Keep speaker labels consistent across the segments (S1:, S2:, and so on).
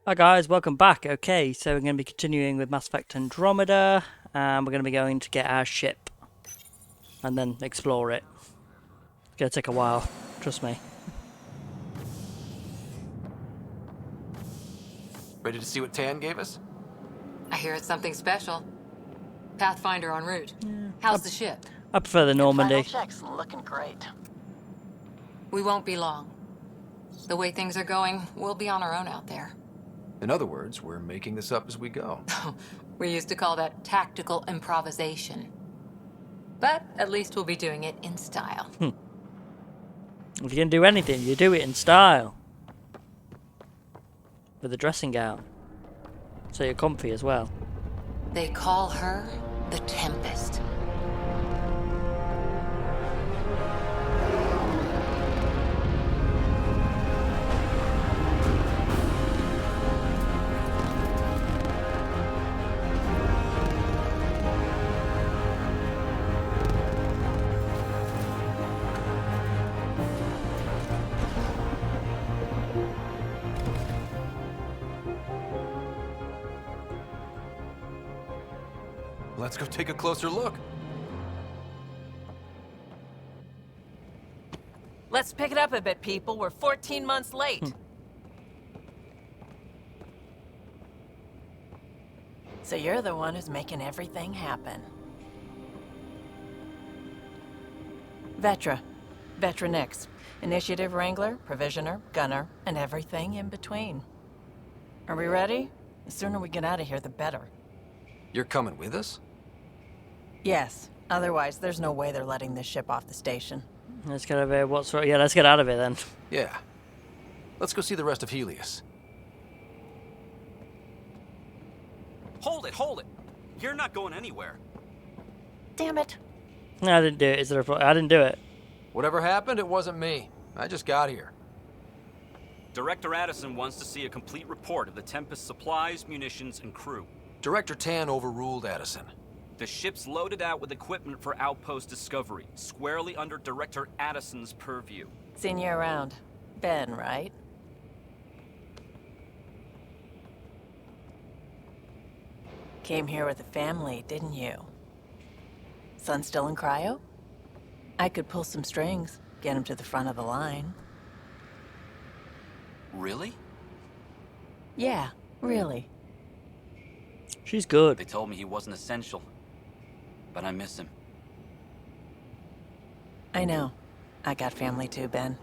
S1: Hi guys, welcome back. Okay, so we're going to be continuing with Mass Effect Andromeda, and we're going to be going to get our ship and then explore it. It's going to take a while, trust me.
S2: Ready to see what Tan gave us?
S3: I hear it's something special. Pathfinder en route.
S1: I,
S3: How's the ship?
S1: I prefer the
S4: Good final
S1: Normandy.
S4: checks, looking great.
S3: We won't be long. The way things are going, we'll be on our own out there.
S2: In other words, we're making this up as we go.
S3: We used to call that tactical improvisation. But at least we'll be doing it in style.
S1: If you're going to do anything, you do it in style. With a dressing gown. So you're comfy as well.
S3: They call her the Tempest.
S2: Let's go take a closer look.
S4: Let's pick it up a bit, people. We're 14 months late. So you're the one who's making everything happen. Vetra. Vetra Nix. Initiative Wrangler, Provisioner, Gunner, and everything in between. Are we ready? The sooner we get out of here, the better.
S2: You're coming with us?
S4: Yes. Otherwise, there's no way they're letting this ship off the station.
S1: Let's get over here. Yeah, let's get out of here then.
S2: Yeah. Let's go see the rest of Helios.
S5: Hold it, hold it! You're not going anywhere.
S4: Damn it.
S1: No, I didn't do it. Is there a I didn't do it.
S2: Whatever happened, it wasn't me. I just got here.
S5: Director Addison wants to see a complete report of the Tempest supplies, munitions, and crew.
S2: Director Tan overruled Addison.
S5: The ship's loaded out with equipment for outpost discovery, squarely under Director Addison's purview.
S4: Seen you around. Ben, right? Came here with a family, didn't you? Son still in cryo? I could pull some strings, get him to the front of the line.
S5: Really?
S4: Yeah, really.
S1: She's good.
S5: They told me he wasn't essential, but I miss him.
S4: I know. I got family too, Ben.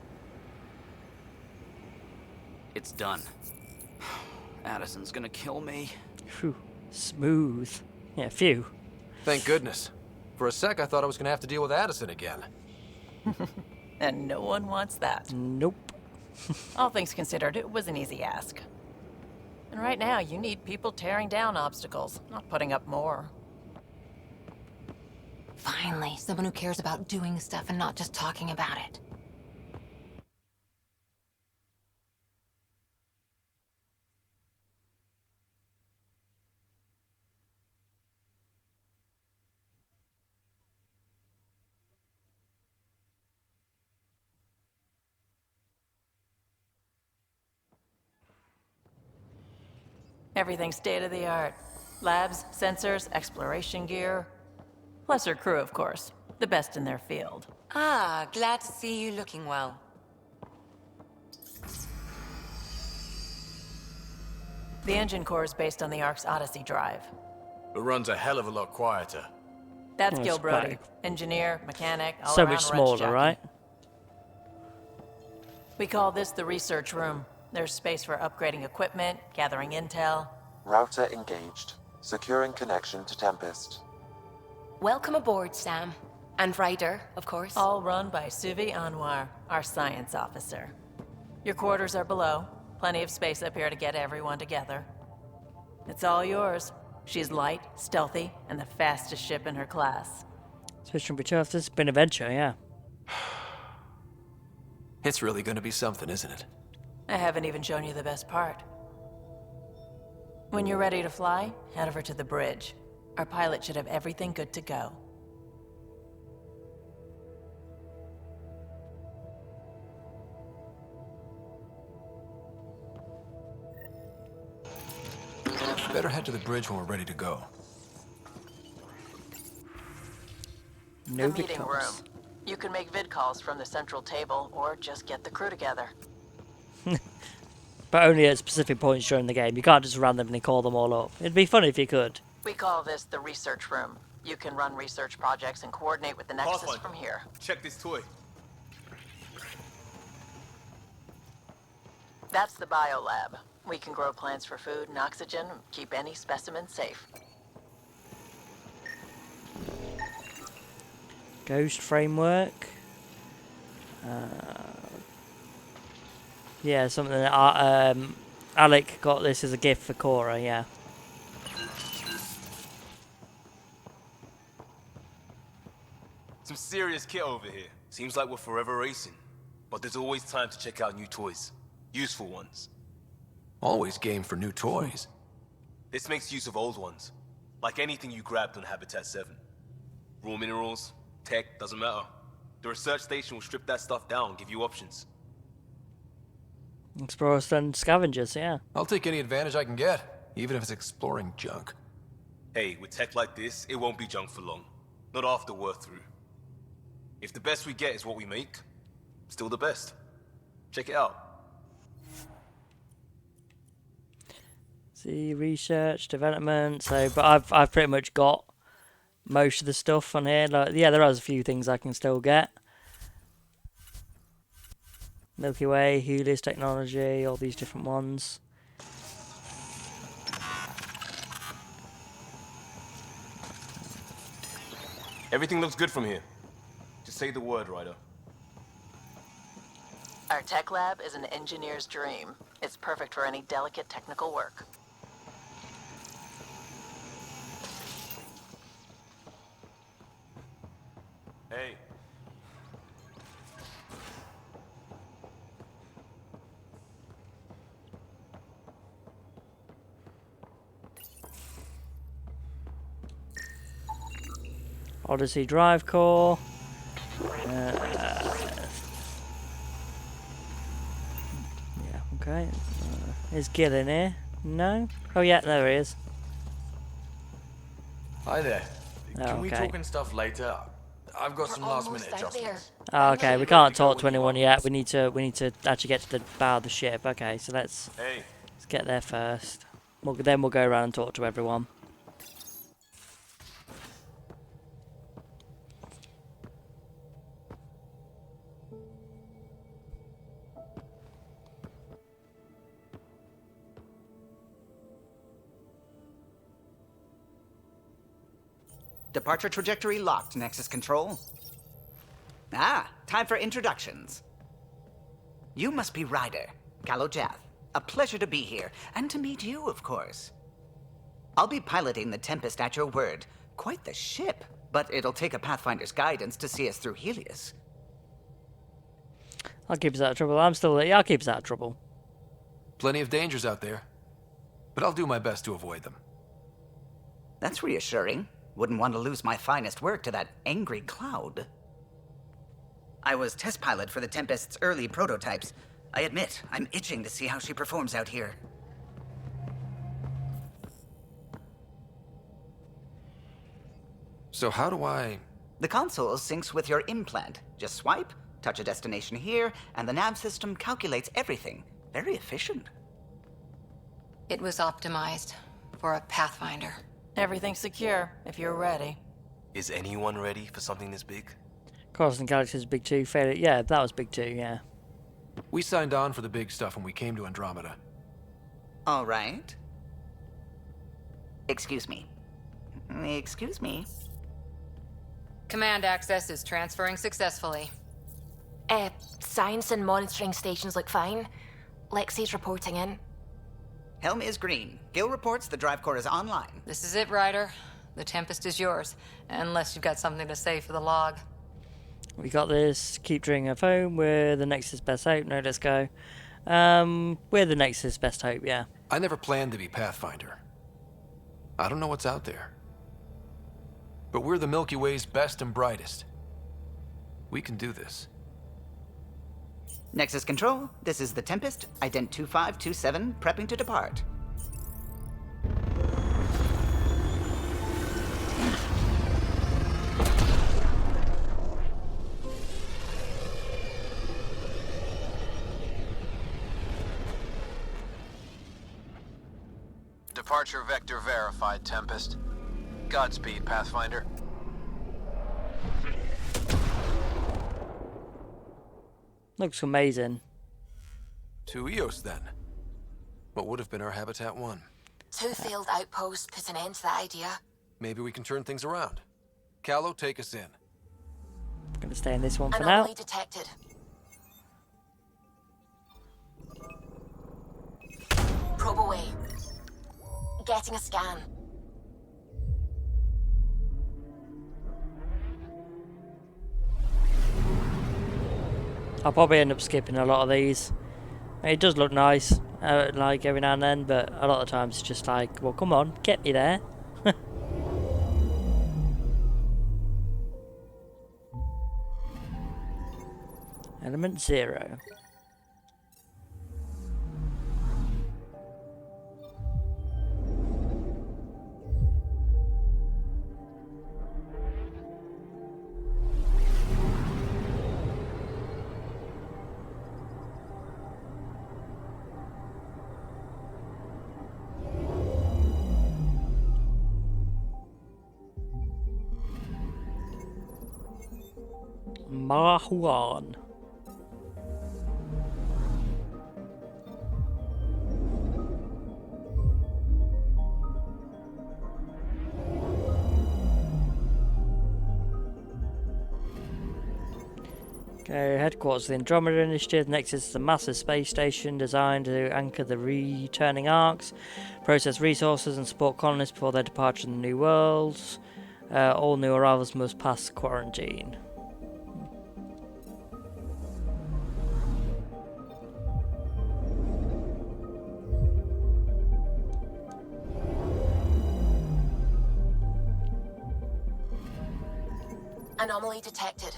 S5: It's done. Addison's gonna kill me.
S1: Phew. Smooth. Yeah, phew.
S2: Thank goodness. For a sec, I thought I was going to have to deal with Addison again.
S4: And no one wants that.
S1: Nope.
S4: All things considered, it was an easy ask. And right now, you need people tearing down obstacles, not putting up more.
S3: Finally, someone who cares about doing stuff and not just talking about it.
S4: Everything's state-of-the-art. Labs, sensors, exploration gear. Plus her crew, of course. The best in their field.
S3: Ah, glad to see you looking well.
S4: The engine core is based on the Ark's Odyssey drive.
S6: It runs a hell of a lot quieter.
S4: That's
S1: Oh,
S4: Gil
S1: it's
S4: Brody.
S1: quite-
S4: Engineer, mechanic, all
S1: So
S4: around
S1: much
S4: wrench
S1: smaller,
S4: jockey.
S1: right?
S4: We call this the research room. There's space for upgrading equipment, gathering intel.
S7: Router engaged. Securing connection to Tempest.
S8: Welcome aboard, Sam. And Ryder, of course.
S4: All run by Suvi Anwar, our science officer. Your quarters are below. Plenty of space up here to get everyone together. It's all yours. She's light, stealthy, and the fastest ship in her class.
S1: Switch from tough. This has been an adventure, yeah.
S2: It's really going to be something, isn't it?
S4: I haven't even shown you the best part. When you're ready to fly, head over to the bridge. Our pilot should have everything good to go.
S2: Better head to the bridge when we're ready to go.
S1: No
S4: The meeting
S1: calls.
S4: room. You can make vid calls from the central table or just get the crew together.
S1: But only at specific points during the game. You can't just randomly call them all up. It'd be fun if you could.
S4: We call this the research room. You can run research projects and coordinate with the Nexus
S6: Pathfinder.
S4: from here.
S6: Check this toy.
S4: That's the biolab. We can grow plants for food and oxygen, keep any specimen safe.
S1: Ghost framework. Yeah, something that Alec got this as a gift for Cora, yeah.
S6: Some serious kit over here. Seems like we're forever racing. But there's always time to check out new toys. Useful ones.
S2: Always game for new toys.
S6: This makes use of old ones. Like anything you grabbed on Habitat 7. Raw minerals, tech, doesn't matter. The research station will strip that stuff down and give you options.
S1: Explorers and scavengers, yeah.
S2: I'll take any advantage I can get, even if it's exploring junk.
S6: Hey, with tech like this, it won't be junk for long. Not after we're through. If the best we get is what we make, still the best. Check it out.
S1: See, research, development. So, but I've pretty much got most of the stuff on here. Like, yeah, there are a few things I can still get. Milky Way, Helios technology, all these different ones.
S6: Everything looks good from here. Just say the word, Ryder.
S4: Our tech lab is an engineer's dream. It's perfect for any delicate technical work.
S6: Hey.
S1: Odyssey Drive Core. Yeah, okay. Is Gil in here? No? Oh yeah, there he is.
S2: Hi there.
S1: Oh,
S2: Can we
S1: okay.
S2: talk and stuff later? I've got some last minute adjustments.
S1: Oh, okay, we can't talk to anyone yet. We need to actually get to the bow of the ship. Okay, so let's
S6: Hey.
S1: get there first. Then we'll go around and talk to everyone.
S9: Departure trajectory locked, Nexus Control. Ah, time for introductions. You must be Ryder, Kalojath. A pleasure to be here, and to meet you, of course. I'll be piloting the Tempest at your word. Quite the ship, but it'll take a Pathfinder's guidance to see us through Helios.
S1: I'll keep us out of trouble. I'll keep us out of trouble.
S2: Plenty of dangers out there, but I'll do my best to avoid them.
S9: That's reassuring. Wouldn't want to lose my finest work to that angry cloud. I was test pilot for the Tempest's early prototypes. I admit, I'm itching to see how she performs out here.
S2: So how do I...
S9: The console syncs with your implant. Just swipe, touch a destination here, and the nav system calculates everything. Very efficient.
S3: It was optimized for a Pathfinder.
S4: Everything's secure, if you're ready.
S6: Is anyone ready for something this big?
S1: Crossing Galaxies Big 2 failure. Yeah, that was Big 2, yeah.
S2: We signed on for the big stuff when we came to Andromeda.
S9: All right. Excuse me. Excuse me.
S3: Command access is transferring successfully.
S8: Science and monitoring stations look fine. Lexi's reporting in.
S9: Helm is green. Gil reports the drive core is online.
S3: This is it, Ryder. The Tempest is yours, unless you've got something to say for the log.
S1: We got this. Keep drilling a phone. We're the Nexus best hope. No, let's go. We're the Nexus best hope, yeah.
S2: I never planned to be Pathfinder. I don't know what's out there. But we're the Milky Way's best and brightest. We can do this.
S9: Nexus Control, this is the Tempest, ident 2527, prepping to depart.
S2: Departure vector verified, Tempest. Godspeed, Pathfinder.
S1: Looks amazing.
S2: To Eos, then. What would have been our Habitat 1?
S8: 2 failed outposts put an end to that idea.
S2: Maybe we can turn things around. Callow, take us in.
S1: I'm gonna stay in this one for now.
S8: Anomaly detected. Probe away. Getting a scan.
S1: I'll probably end up skipping a lot of these. It does look nice, like every now and then, but a lot of times it's just like, well, come on, get me there. Element 0. Mahuan. Okay, headquarters of the Andromeda Initiative. Next is the massive space station designed to anchor the returning arcs, process resources and support colonists before their departure to the new worlds. All new arrivals must pass quarantine.
S8: Anomaly detected.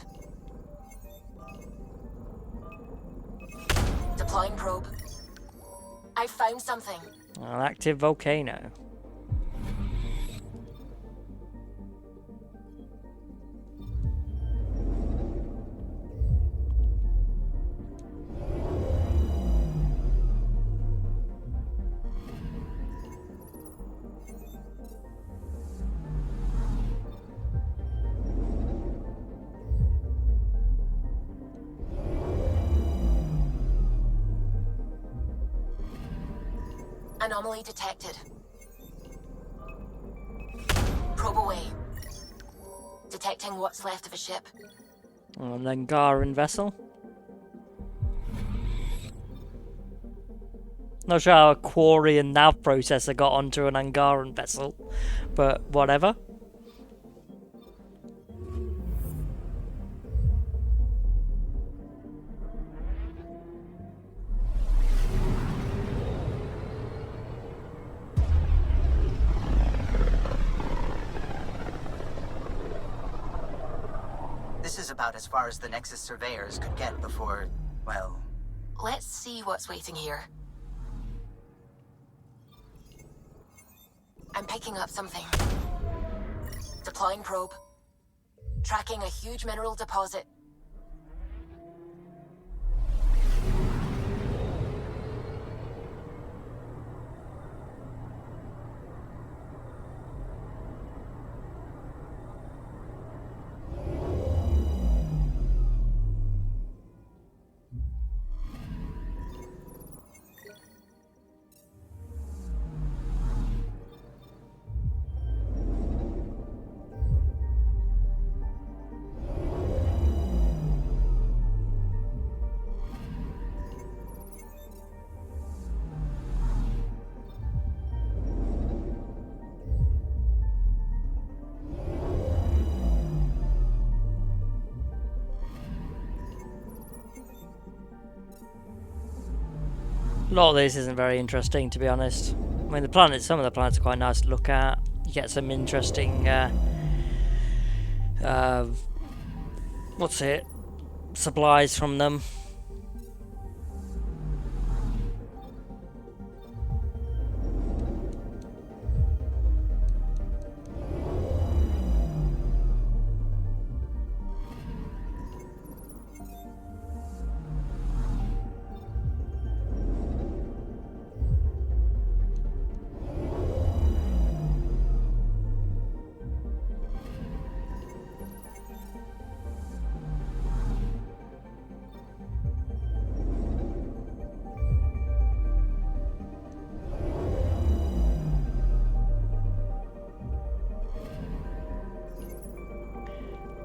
S8: Deploying probe. I found something.
S1: An active volcano.
S8: Anomaly detected. Probe away. Detecting what's left of a ship.
S1: An Angaran vessel. Not sure how a quarry and nav processor got onto an Angaran vessel, but whatever.
S9: This is about as far as the Nexus surveyors could get before, well...
S8: Let's see what's waiting here. I'm picking up something. Deploying probe. Tracking a huge mineral deposit.
S1: A lot of this isn't very interesting, to be honest. I mean, the planets, some of the planets are quite nice to look at. You get some interesting, supplies from them.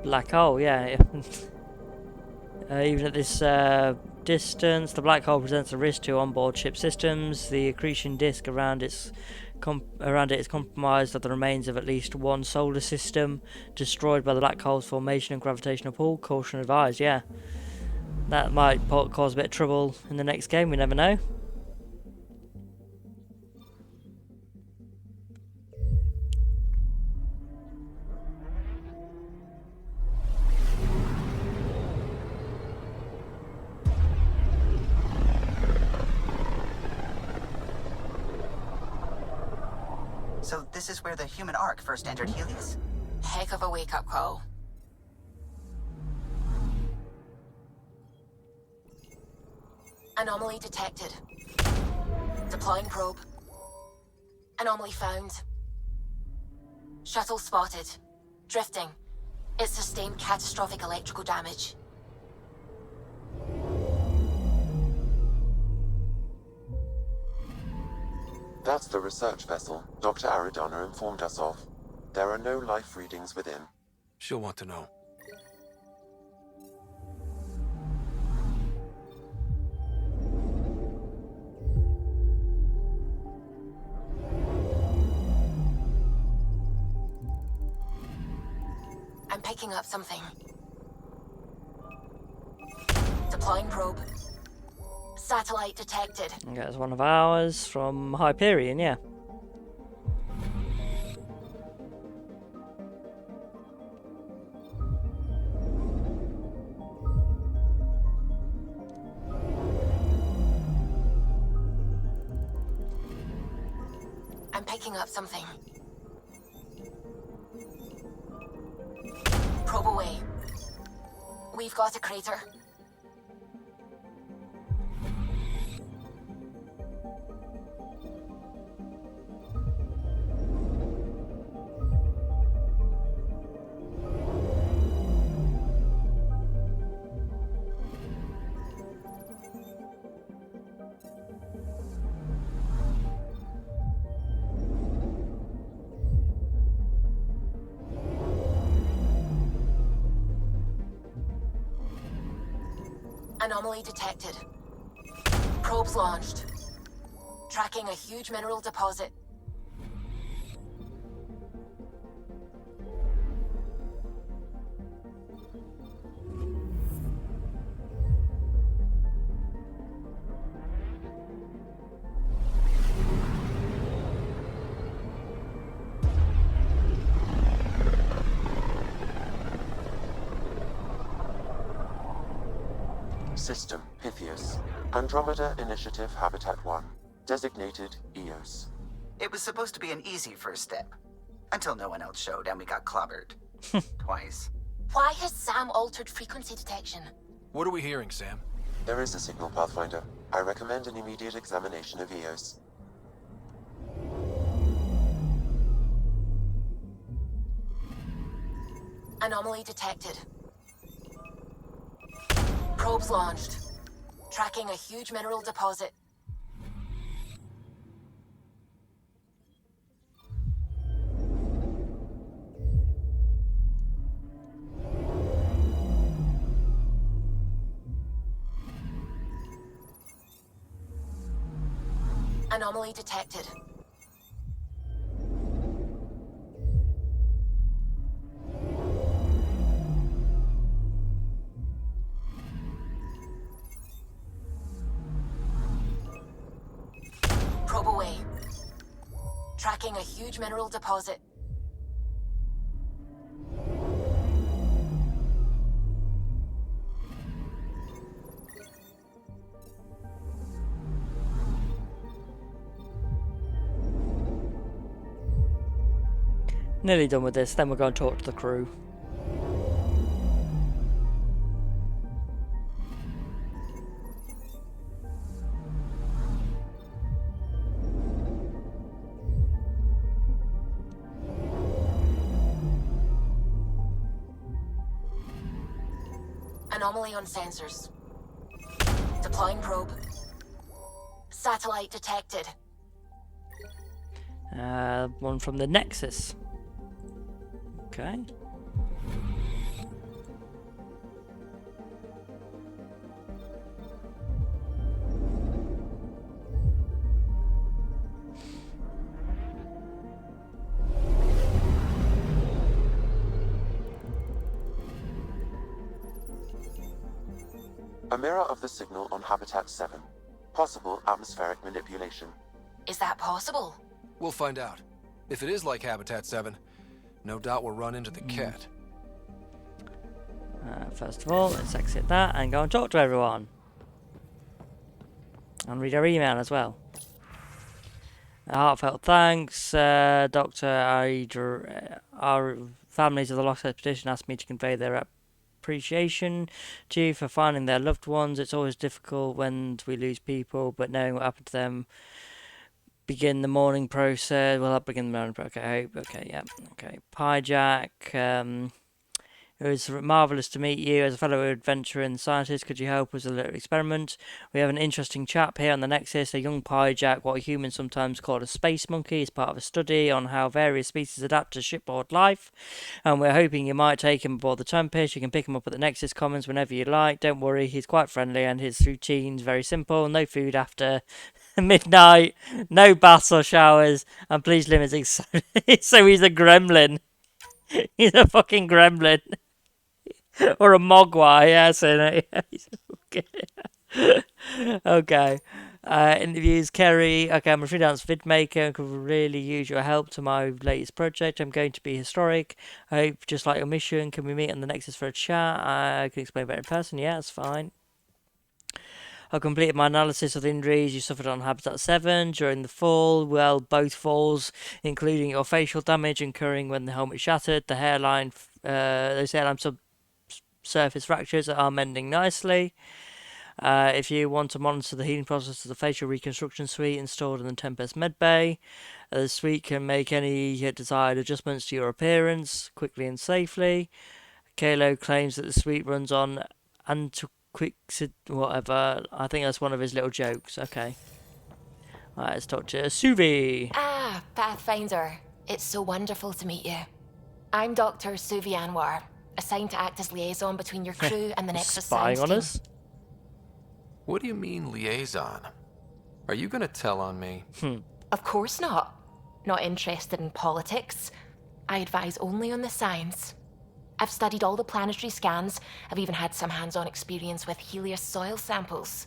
S1: black hole, yeah. Even at this distance, the black hole presents a risk to onboard ship systems. The accretion disk around it is compromised of the remains of at least one solar system destroyed by the black hole's formation and gravitational pull. Caution advised. Yeah, that might cause a bit of trouble in the next game. We never know.
S9: So this is where the human ark first entered Helios?
S8: Heck of a wake-up call. Anomaly detected. Deploying probe. Anomaly found. Shuttle spotted. Drifting. It sustained catastrophic electrical damage.
S7: That's the research vessel Dr. Aridana informed us of. There are no life readings within.
S2: She'll want to know.
S8: I'm picking up something. Deploying probe. Satellite detected.
S1: That's one of ours from Hyperion, yeah.
S8: I'm picking up something. Probe away. We've got a crater. Anomaly detected. Probes launched. Tracking a huge mineral deposit.
S7: System Pythias. Andromeda Initiative Habitat 1. Designated EOS.
S9: It was supposed to be an easy first step. Until no one else showed and we got clobbered. Twice.
S8: Why has Sam altered frequency detection?
S2: What are we hearing, Sam?
S7: There is a signal, Pathfinder. I recommend an immediate examination of EOS.
S8: Anomaly detected. Probes launched. Tracking a huge mineral deposit. Anomaly detected. Probe away. Tracking a huge mineral deposit.
S1: Nearly done with this, then we're going to talk to the crew.
S8: Anomaly on sensors. Deploying probe. Satellite detected.
S1: One from the Nexus. Okay.
S7: A mirror of the signal on Habitat 7. Possible atmospheric manipulation.
S8: Is that possible?
S2: We'll find out. If it is like Habitat 7, no doubt we'll run into the cat.
S1: First of all, let's exit that and go and talk to everyone. And read our email as well. Heartfelt thanks. Dr. Our families of the Lost Expedition asked me to convey their appreciation to you for finding their loved ones. It's always difficult when we lose people, but knowing what happened to them begin the mourning process. Well, I'll begin the mourning process. Okay, yeah. Okay. Pyjack. It was marvellous to meet you as a fellow adventurer and scientist. Could you help us with a little experiment? We have an interesting chap here on the Nexus, a young Pyjack, what humans sometimes call a space monkey, is part of a study on how various species adapt to shipboard life. And we're hoping you might take him aboard the Tempest. You can pick him up at the Nexus Commons whenever you like. Don't worry, he's quite friendly and his routine's very simple. No food after midnight, no baths or showers, and please limit it so he's a gremlin. He's a fucking gremlin. Or a mogwai, yeah, so no, okay. Interviews, Kerry. Okay, I'm a freelance vidmaker and could really use your help to my latest project. I'm going to be historic. I hope, just like your mission, can we meet on the Nexus for a chat? I can explain better in person. Yeah, that's fine. I've completed my analysis of the injuries you suffered on Habitat 7 during the fall. Well, both falls, including your facial damage occurring when the helmet shattered, the hairline, those hairline surface fractures are mending nicely. If you want to monitor the healing process of the facial reconstruction suite installed in the Tempest medbay, the suite can make any desired adjustments to your appearance quickly and safely. Kalo claims that the suite runs on whatever. I think that's one of his little jokes. Okay. Alright, let's talk to Suvi.
S8: Ah, Pathfinder. It's so wonderful to meet you. I'm Dr. Suvi Anwar, assigned to act as liaison between your crew and the Nexus
S1: Spying
S8: science
S1: on
S8: team.
S1: us?
S2: What do you mean, liaison? Are you gonna tell on me?
S8: Of course not. Not interested in politics. I advise only on the science. I've studied all the planetary scans. I've even had some hands-on experience with Helios soil samples.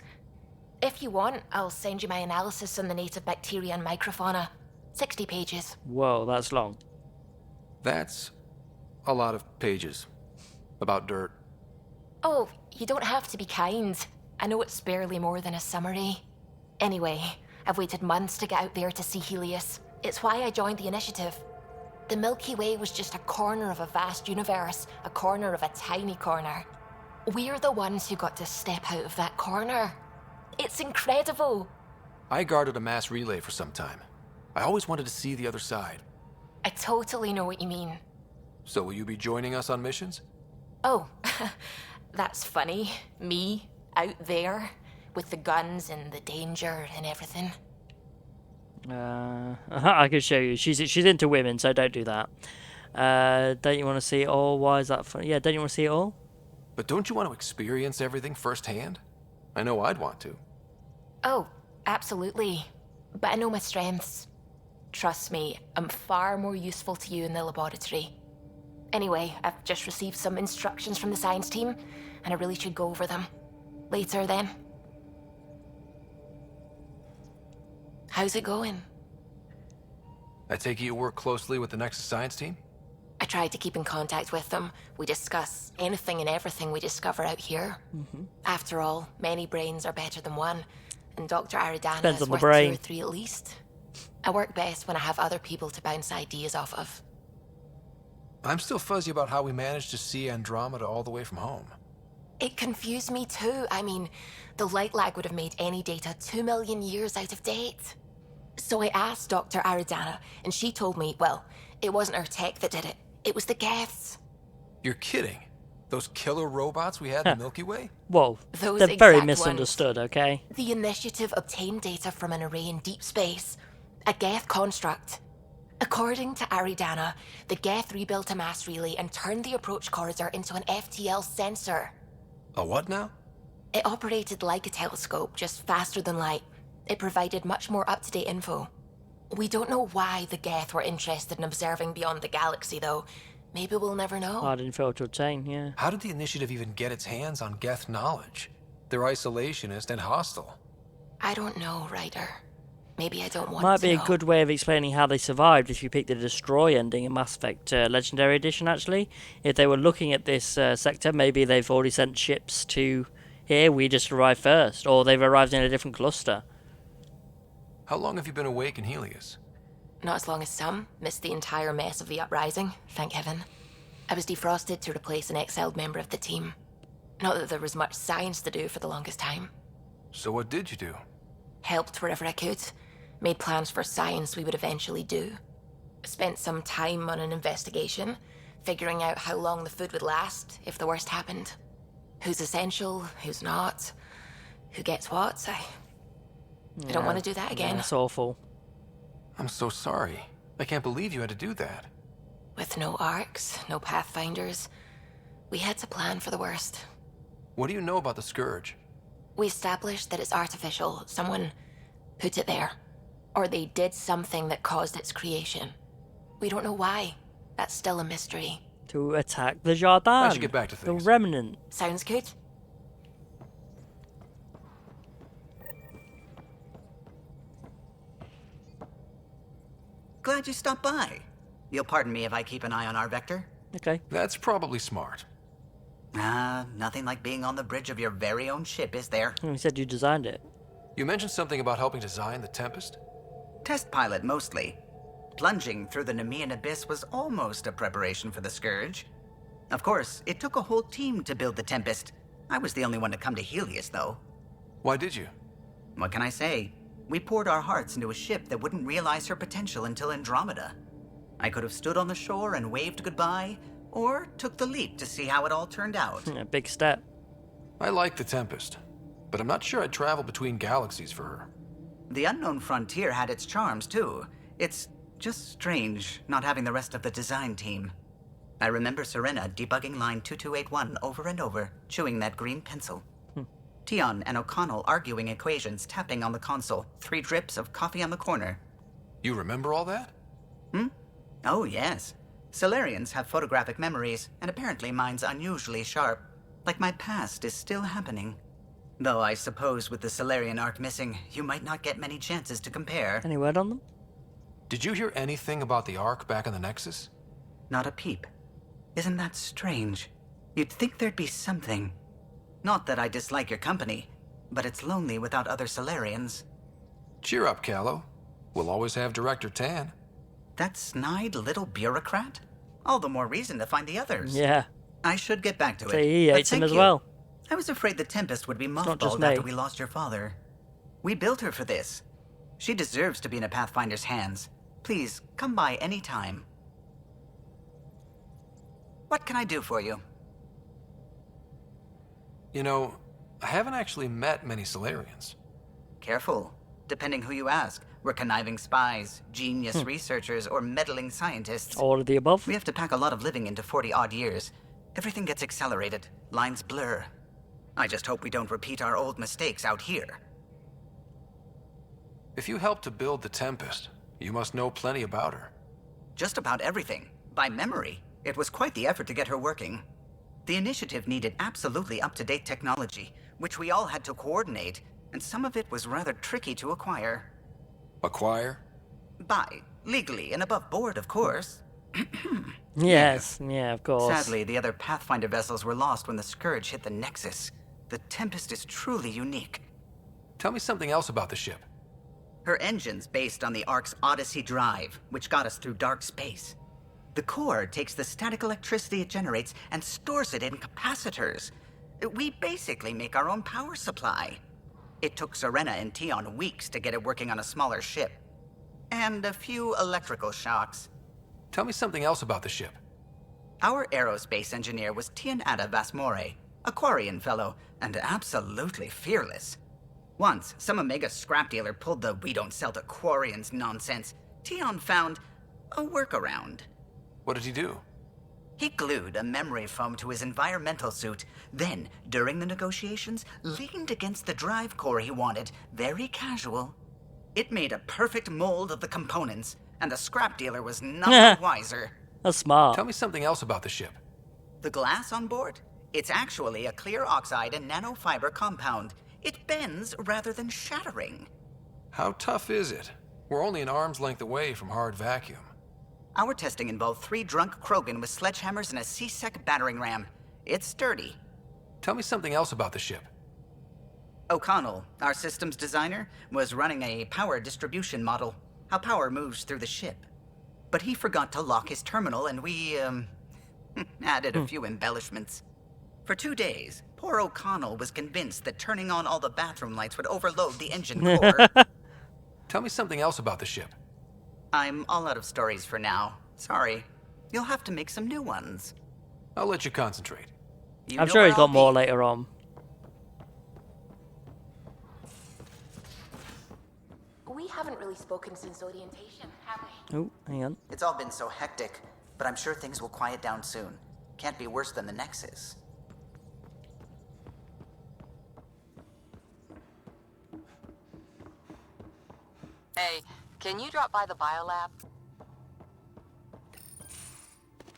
S8: If you want, I'll send you my analysis on the native bacteria and microfauna. 60 pages.
S1: Whoa, that's long.
S2: That's a lot of pages. About dirt.
S8: Oh, you don't have to be kind. I know it's barely more than a summary. Anyway, I've waited months to get out there to see Helios. It's why I joined the initiative. The Milky Way was just a corner of a vast universe, a corner of a tiny corner. We're the ones who got to step out of that corner. It's incredible.
S2: I guarded a mass relay for some time. I always wanted to see the other side.
S8: I totally know what you mean.
S2: So will you be joining us on missions?
S8: Oh, that's funny. Me, out there, with the guns and the danger and everything.
S1: I could show you. She's into women, so don't do that. Don't you want to see it all? Why is that funny? Yeah, don't you want to see it all?
S2: But don't you want to experience everything firsthand? I know I'd want to.
S8: Oh, absolutely. But I know my strengths. Trust me, I'm far more useful to you in the laboratory. Anyway, I've just received some instructions from the science team, and I really should go over them. Later, then. How's it going?
S2: I take it you work closely with the Nexus science team?
S8: I tried to keep in contact with them. We discuss anything and everything we discover out here. After all, many brains are better than one, and Dr. Aridana
S1: Depends
S8: is
S1: on the
S8: worth
S1: brain.
S8: 2 or 3 at least. I work best when I have other people to bounce ideas off of.
S2: I'm still fuzzy about how we managed to see Andromeda all the way from home.
S8: It confused me too. I mean, the light lag would have made any data 2 million years out of date. So I asked Dr. Aridana, and she told me, well, it wasn't her tech that did it. It was the Geths.
S2: You're kidding? Those killer robots we had in the Milky Way?
S1: Whoa,
S8: Those
S1: they're very
S8: exact
S1: misunderstood, okay?
S8: The initiative obtained data from an array in deep space, a Geth construct. According to Aridana, the Geth rebuilt a mass relay and turned the approach corridor into an FTL sensor.
S2: A what now?
S8: It operated like a telescope, just faster than light. It provided much more up-to-date info. We don't know why the Geth were interested in observing beyond the galaxy, though. Maybe we'll never know.
S1: Hard info to obtain, yeah.
S2: How did the initiative even get its hands on Geth knowledge? They're isolationist and hostile.
S8: I don't know, Ryder. Maybe I don't want
S1: Might
S8: to
S1: be a
S8: know.
S1: good way of explaining how they survived if you pick the Destroy ending in Mass Effect Legendary Edition, actually. If they were looking at this sector, maybe they've already sent ships to here, we just arrived first, or they've arrived in a different cluster.
S2: How long have you been awake in Helios?
S8: Not as long as some. Missed the entire mess of the uprising, thank heaven. I was defrosted to replace an exiled member of the team. Not that there was much science to do for the longest time.
S2: So what did you do?
S8: Helped wherever I could. Made plans for science we would eventually do. Spent some time on an investigation, figuring out how long the food would last if the worst happened. Who's essential, who's not, who gets what. I don't want to do that again.
S1: That's awful.
S2: I'm so sorry. I can't believe you had to do that.
S8: With no arcs, no pathfinders, we had to plan for the worst.
S2: What do you know about the Scourge?
S8: We established that it's artificial. Someone put it there. Or they did something that caused its creation. We don't know why. That's still a mystery.
S1: To attack the Jardin.
S2: I should get back to
S1: The
S2: things.
S1: Remnant.
S8: Sounds good.
S9: Glad you stopped by. You'll pardon me if I keep an eye on our vector.
S1: Okay.
S2: That's probably smart.
S9: Nothing like being on the bridge of your very own ship, is there?
S1: You said you designed it.
S2: You mentioned something about helping design the Tempest?
S9: Test pilot, mostly. Plunging through the Nemean abyss was almost a preparation for the Scourge. Of course, it took a whole team to build the Tempest. I was the only one to come to Helios, though.
S2: Why did you?
S9: What can I say? We poured our hearts into a ship that wouldn't realize her potential until Andromeda. I could have stood on the shore and waved goodbye, or took the leap to see how it all turned out.
S1: A big step.
S2: I like the Tempest, but I'm not sure I'd travel between galaxies for her.
S9: The unknown frontier had its charms, too. It's just strange not having the rest of the design team. I remember Serena debugging line 2281 over and over, chewing that green pencil. Tion and O'Connell arguing equations, tapping on the console, 3 drips of coffee on the corner.
S2: You remember all that?
S9: Oh, yes. Solarians have photographic memories, and apparently mine's unusually sharp. Like my past is still happening. Though I suppose with the Solarian arc missing, you might not get many chances to compare.
S1: Any word on them?
S2: Did you hear anything about the Ark back in the Nexus?
S9: Not a peep. Isn't that strange? You'd think there'd be something. Not that I dislike your company, but it's lonely without other Solarians.
S2: Cheer up, Callow. We'll always have Director Tan.
S9: That snide little bureaucrat? All the more reason to find the others.
S1: Yeah.
S9: I should get back to it.
S1: So he
S9: but
S1: hates him
S9: thank
S1: as
S9: you.
S1: well.
S9: I was afraid the Tempest would be
S1: not just
S9: mothballed after
S1: me.
S9: we lost your father. We built her for this. She deserves to be in a Pathfinder's hands. Please, come by any time. What can I do for you?
S2: You know, I haven't actually met many Solarians.
S9: Careful. Depending who you ask, we're conniving spies, genius researchers, or meddling scientists.
S1: All of the above.
S9: We have to pack a lot of living into 40-odd years. Everything gets accelerated. Lines blur. I just hope we don't repeat our old mistakes out here.
S2: If you helped to build the Tempest, you must know plenty about her.
S9: Just about everything. By memory. It was quite the effort to get her working. The initiative needed absolutely up-to-date technology, which we all had to coordinate, and some of it was rather tricky to acquire.
S2: Acquire?
S9: Buy. Legally and above board, of course.
S1: Yes, yeah, of course.
S9: Sadly, the other Pathfinder vessels were lost when the Scourge hit the Nexus. The Tempest is truly unique.
S2: Tell me something else about the ship.
S9: Her engine's based on the Ark's Odyssey drive, which got us through dark space. The core takes the static electricity it generates and stores it in capacitors. We basically make our own power supply. It took Serena and Tion weeks to get it working on a smaller ship. And a few electrical shocks.
S2: Tell me something else about the ship.
S9: Our aerospace engineer was Tianada Vasmore, a Quarian fellow, and absolutely fearless. Once, some Omega scrap dealer pulled the "we don't sell to Quarians" nonsense. Tion found a workaround.
S2: What did he do?
S9: He glued a memory foam to his environmental suit, then, during the negotiations, leaned against the drive core he wanted, very casual. It made a perfect mold of the components, and the scrap dealer was none the wiser.
S1: That's smart.
S2: Tell me something else about the ship.
S9: The glass on board? It's actually a clear oxide and nanofiber compound. It bends rather than shattering.
S2: How tough is it? We're only an arm's length away from hard vacuum.
S9: Our testing involved 3 drunk Krogan with sledgehammers and a C-Sec battering ram. It's sturdy.
S2: Tell me something else about the ship.
S9: O'Connell, our systems designer, was running a power distribution model, how power moves through the ship. But he forgot to lock his terminal and we, added a few embellishments. For 2 days, poor O'Connell was convinced that turning on all the bathroom lights would overload the engine core.
S2: Tell me something else about the ship.
S9: I'm all out of stories for now. Sorry. You'll have to make some new ones.
S2: I'll let you concentrate.
S1: I'm sure he's got more later on.
S8: We haven't really spoken since orientation, have we?
S1: Oh, hang on.
S9: It's all been so hectic, but I'm sure things will quiet down soon. Can't be worse than the Nexus.
S10: Hey, can you drop by the biolab?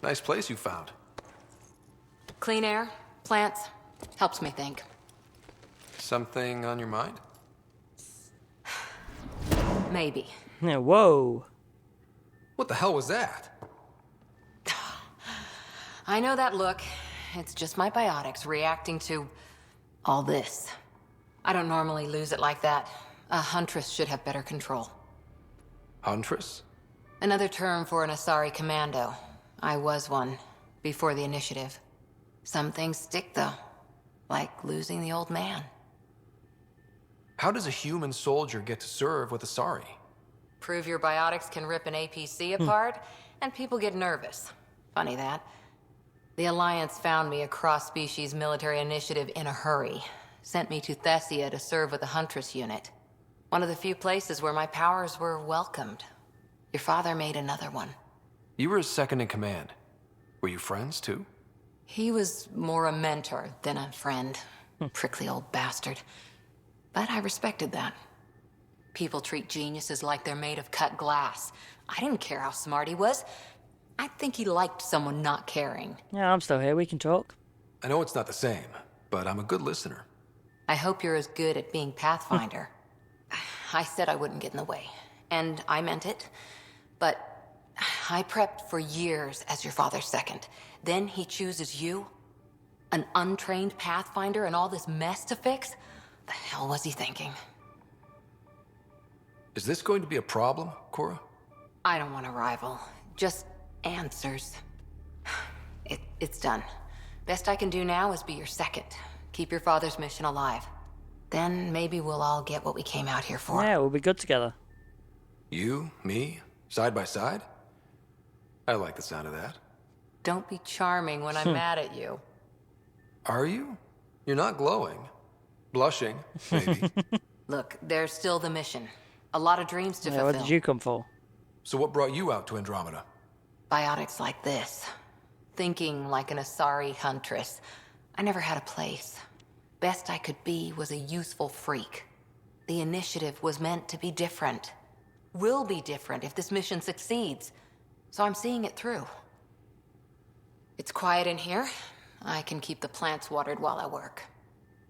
S2: Nice place you found.
S3: Clean air, plants, helps me think.
S2: Something on your mind?
S3: Maybe.
S1: Yeah, whoa.
S2: What the hell was that?
S3: I know that look. It's just my biotics reacting to all this. I don't normally lose it like that. A huntress should have better control.
S2: Huntress?
S3: Another term for an Asari commando. I was one, before the initiative. Some things stick, though. Like losing the old man.
S2: How does a human soldier get to serve with Asari?
S3: Prove your biotics can rip an APC apart, and people get nervous. Funny that. The Alliance found me a cross-species military initiative in a hurry. Sent me to Thessia to serve with a Huntress unit. One of the few places where my powers were welcomed. Your father made another one.
S2: You were his second in command. Were you friends, too?
S3: He was more a mentor than a friend. Prickly old bastard. But I respected that. People treat geniuses like they're made of cut glass. I didn't care how smart he was. I think he liked someone not caring.
S1: Yeah, I'm still here. We can talk.
S2: I know it's not the same, but I'm a good listener.
S3: I hope you're as good at being Pathfinder. I said I wouldn't get in the way, and I meant it. But I prepped for years as your father's second. Then he chooses you? An untrained Pathfinder and all this mess to fix? The hell was he thinking?
S2: Is this going to be a problem, Cora?
S3: I don't want a rival. Just answers. It's done. Best I can do now is be your second. Keep your father's mission alive. Then maybe we'll all get what we came out here for.
S1: Yeah, we'll be good together.
S2: You, me, side by side? I like the sound of that.
S3: Don't be charming when I'm mad at you.
S2: Are you? You're not glowing. Blushing, maybe.
S3: Look, there's still the mission. A lot of dreams to
S1: Yeah,
S3: fulfill.
S1: what did you come for?
S2: So what brought you out to Andromeda?
S3: Biotics like this. Thinking like an Asari huntress. I never had a place. Best I could be was a useful freak. The initiative was meant to be different. Will be different if this mission succeeds. So I'm seeing it through. It's quiet in here. I can keep the plants watered while I work.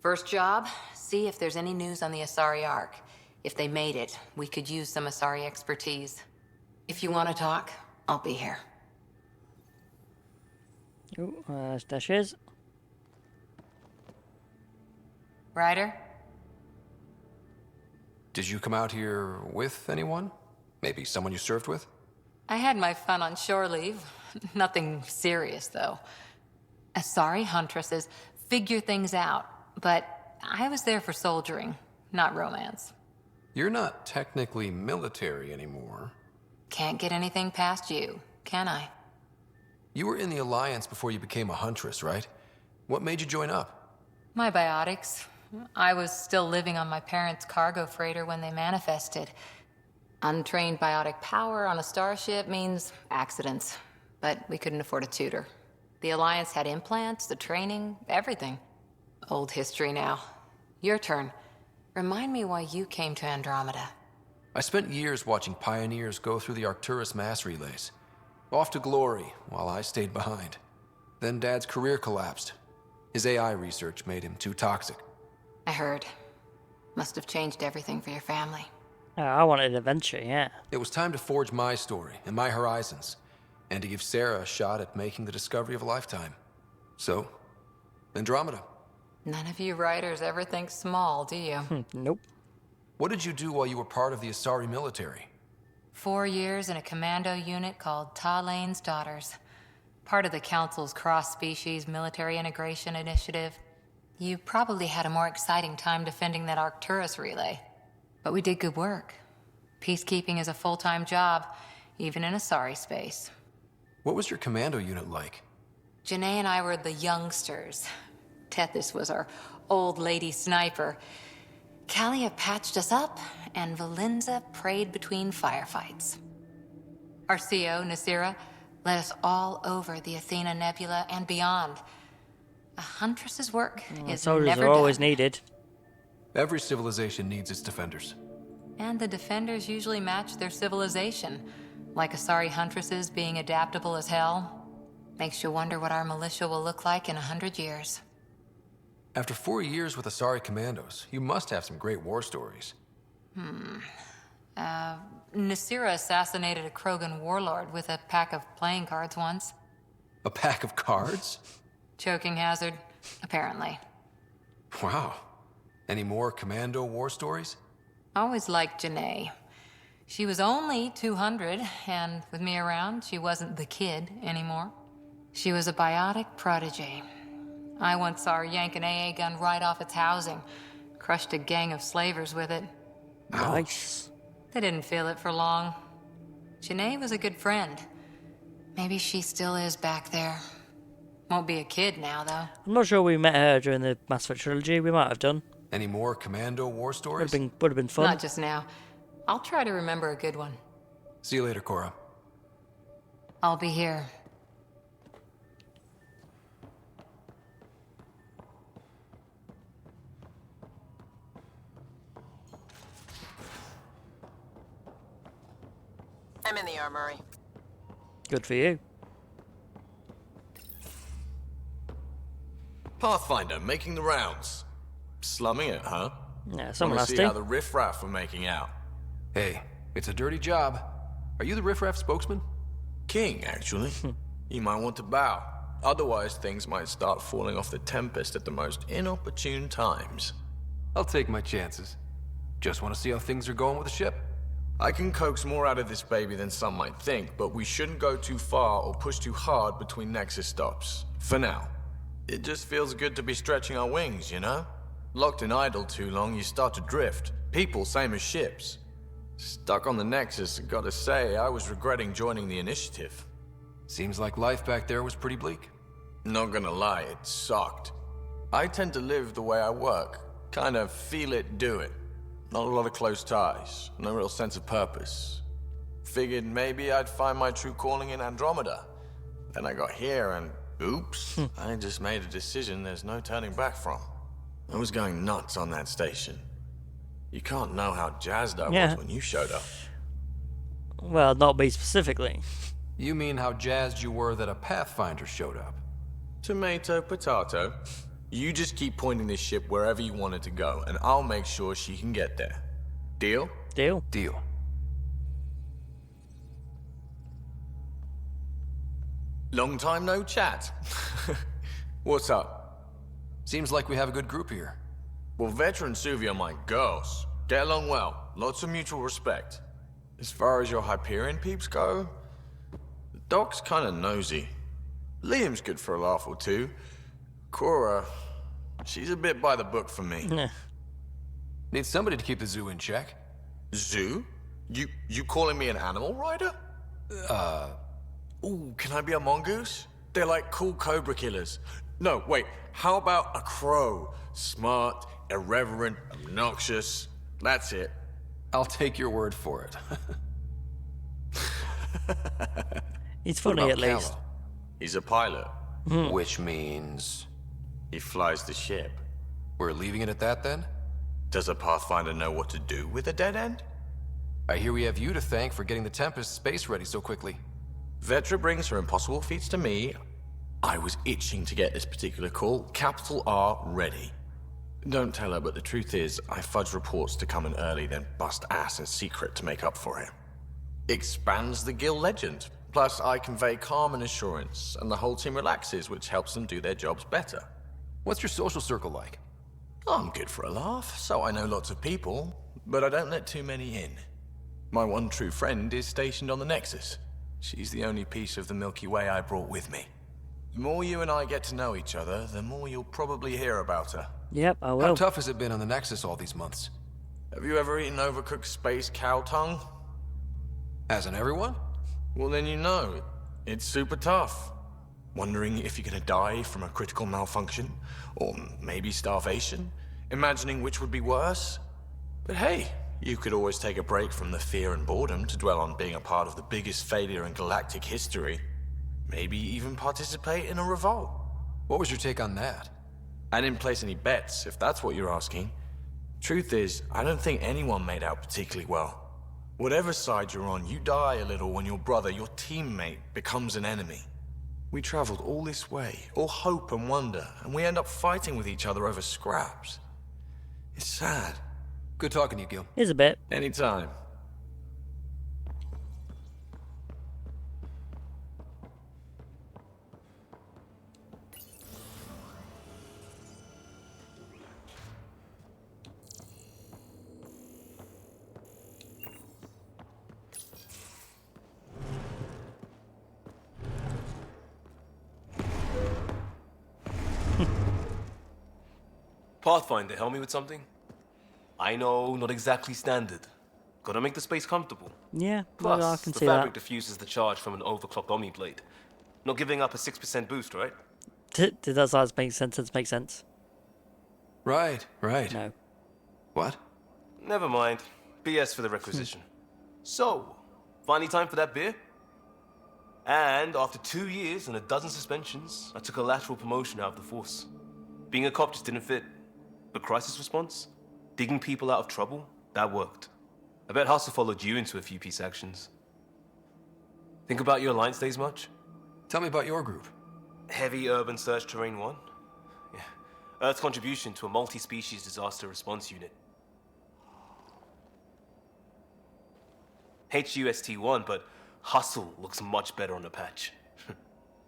S3: First job, see if there's any news on the Asari Ark. If they made it, we could use some Asari expertise. If you want to talk, I'll be here.
S1: Ooh, there she is.
S3: Ryder?
S2: Did you come out here with anyone? Maybe someone you served with?
S3: I had my fun on shore leave. Nothing serious, though. Asari huntresses figure things out, but I was there for soldiering, not romance.
S2: You're not technically military anymore.
S3: Can't get anything past you, can I?
S2: You were in the Alliance before you became a huntress, right? What made you join up?
S3: My biotics. I was still living on my parents' cargo freighter when they manifested. Untrained biotic power on a starship means accidents, but we couldn't afford a tutor. The Alliance had implants, the training, everything. Old history now. Your turn. Remind me why you came to Andromeda.
S2: I spent years watching pioneers go through the Arcturus mass relays. Off to glory, while I stayed behind. Then Dad's career collapsed. His AI research made him too toxic.
S3: I heard. Must have changed everything for your family.
S1: I wanted adventure, yeah.
S2: It was time to forge my story and my horizons, and to give Sarah a shot at making the discovery of a lifetime. So, Andromeda.
S3: None of you writers ever think small, do you?
S1: Nope.
S2: What did you do while you were part of the Asari military?
S3: 4 years in a commando unit called Talane's Daughters. Part of the Council's cross-species military integration initiative. You probably had a more exciting time defending that Arcturus relay. But we did good work. Peacekeeping is a full-time job, even in Asari space.
S2: What was your commando unit like?
S3: Janae and I were the youngsters. Tethys was our old lady sniper. Kalia patched us up, and Valenza prayed between firefights. Our CO, Nasira, led us all over the Athena Nebula and beyond. A huntress's work is
S1: Soldiers
S3: never
S1: are
S3: done.
S1: always needed.
S2: Every civilization needs its defenders.
S3: And the defenders usually match their civilization, like Asari huntresses being adaptable as hell. Makes you wonder what our militia will look like in 100 years.
S2: After 4 years with Asari commandos, you must have some great war stories.
S3: Nasira assassinated a Krogan warlord with a pack of playing cards once.
S2: A pack of cards?
S3: Choking hazard, apparently.
S2: Wow. Any more commando war stories?
S3: Always liked Janae. She was only 200, and with me around, she wasn't the kid anymore. She was a biotic prodigy. I once saw her yank an AA gun right off its housing, crushed a gang of slavers with it.
S1: Nice.
S3: They didn't feel it for long. Janae was a good friend. Maybe she still is back there. Won't be a kid now, though.
S1: I'm not sure we met her during the Mass Effect trilogy. We might have done.
S2: Any more commando war stories?
S1: Would have been fun.
S3: Not just now. I'll try to remember a good one.
S2: See you later, Cora.
S3: I'll be here.
S10: I'm in the armory.
S1: Good for you.
S11: Pathfinder making the rounds. Slumming it, huh?
S1: Yeah, someone
S11: Wanna
S1: has
S11: see
S1: to.
S11: how the riffraff are making out.
S2: Hey, it's a dirty job. Are you the riffraff spokesman?
S11: King, actually. You might want to bow. Otherwise, things might start falling off the Tempest at the most inopportune times.
S2: I'll take my chances. Just want to see how things are going with the ship.
S11: I can coax more out of this baby than some might think, but we shouldn't go too far or push too hard between Nexus stops. For now. It just feels good to be stretching our wings, you know? Locked and idle too long, you start to drift. People, same as ships. Stuck on the Nexus, gotta say, I was regretting joining the Initiative.
S2: Seems like life back there was pretty bleak.
S11: Not gonna lie, it sucked. I tend to live the way I work. Kind of feel it, do it. Not a lot of close ties, no real sense of purpose. Figured maybe I'd find my true calling in Andromeda. Then I got here and, oops, I just made a decision there's no turning back from. I was going nuts on that station. You can't know how jazzed I was when you showed up.
S1: Well, not me specifically.
S2: You mean how jazzed you were that a Pathfinder showed up?
S11: Tomato, potato. You just keep pointing this ship wherever you want it to go, and I'll make sure she can get there. Deal?
S1: Deal.
S2: Deal.
S11: Long time no chat. What's up?
S2: Seems like we have a good group here.
S11: Well, Veteran Suvi are my girls. Get along well. Lots of mutual respect. As far as your Hyperion peeps go, the Doc's kinda nosy. Liam's good for a laugh or two. Cora, she's a bit by the book for me.
S2: Need somebody to keep the zoo in check.
S11: Zoo? You calling me an animal rider? Ooh, can I be a mongoose? They're like cool cobra killers. No, wait, how about a crow? Smart, irreverent, obnoxious. That's it.
S2: I'll take your word for it.
S1: He's
S2: What
S1: funny
S2: about
S1: at least.
S2: Callow?
S11: He's a pilot.
S2: Which means...
S11: He flies the ship.
S2: We're leaving it at that then?
S11: Does a Pathfinder know what to do with a dead end?
S2: I hear we have you to thank for getting the Tempest space ready so quickly.
S11: Vetra brings her impossible feats to me. I was itching to get this particular call. Capital R ready. Don't tell her, but the truth is, I fudge reports to come in early, then bust ass in secret to make up for it. Expands the guild legend. Plus, I convey calm and assurance, and the whole team relaxes, which helps them do their jobs better.
S2: What's your social circle like?
S11: I'm good for a laugh, so I know lots of people, but I don't let too many in. My one true friend is stationed on the Nexus. She's the only piece of the Milky Way I brought with me. The more you and I get to know each other, the more you'll probably hear about her.
S1: Yep, I will.
S2: How tough has it been on the Nexus all these months?
S11: Have you ever eaten overcooked space cow tongue?
S2: Hasn't everyone?
S11: Well, then you know. It's super tough. Wondering if you're gonna die from a critical malfunction? Or maybe starvation? Imagining which would be worse? But hey, you could always take a break from the fear and boredom to dwell on being a part of the biggest failure in galactic history. Maybe even participate in a revolt.
S2: What was your take on that?
S11: I didn't place any bets, if that's what you're asking. Truth is, I don't think anyone made out particularly well. Whatever side you're on, you die a little when your brother, your teammate, becomes an enemy. We traveled all this way, all hope and wonder, and we end up fighting with each other over scraps. It's sad.
S2: Good talking to you, Gil.
S1: Here's a bit.
S11: Anytime.
S6: Pathfinder, help me with something? I know, not exactly standard. Gotta make the space comfortable.
S1: Yeah,
S6: Plus,
S1: well, I can
S6: the
S1: see
S6: fabric
S1: that.
S6: diffuses the charge from an overclocked Omni blade. Not giving up a 6% boost, right?
S1: Did that size make sentence make sense?
S2: Right.
S1: No.
S2: What?
S6: Never mind. BS for the requisition. So, finally time for that beer? And after 2 years and a dozen suspensions, I took a lateral promotion out of the force. Being a cop just didn't fit. But crisis response? Digging people out of trouble? That worked. I bet Hustle followed you into a few peace actions. Think about your Alliance days much?
S2: Tell me about your group.
S6: Heavy Urban Search Terrain 1? Yeah. Earth's contribution to a multi-species disaster response unit. HUST-1, but Hustle looks much better on the patch.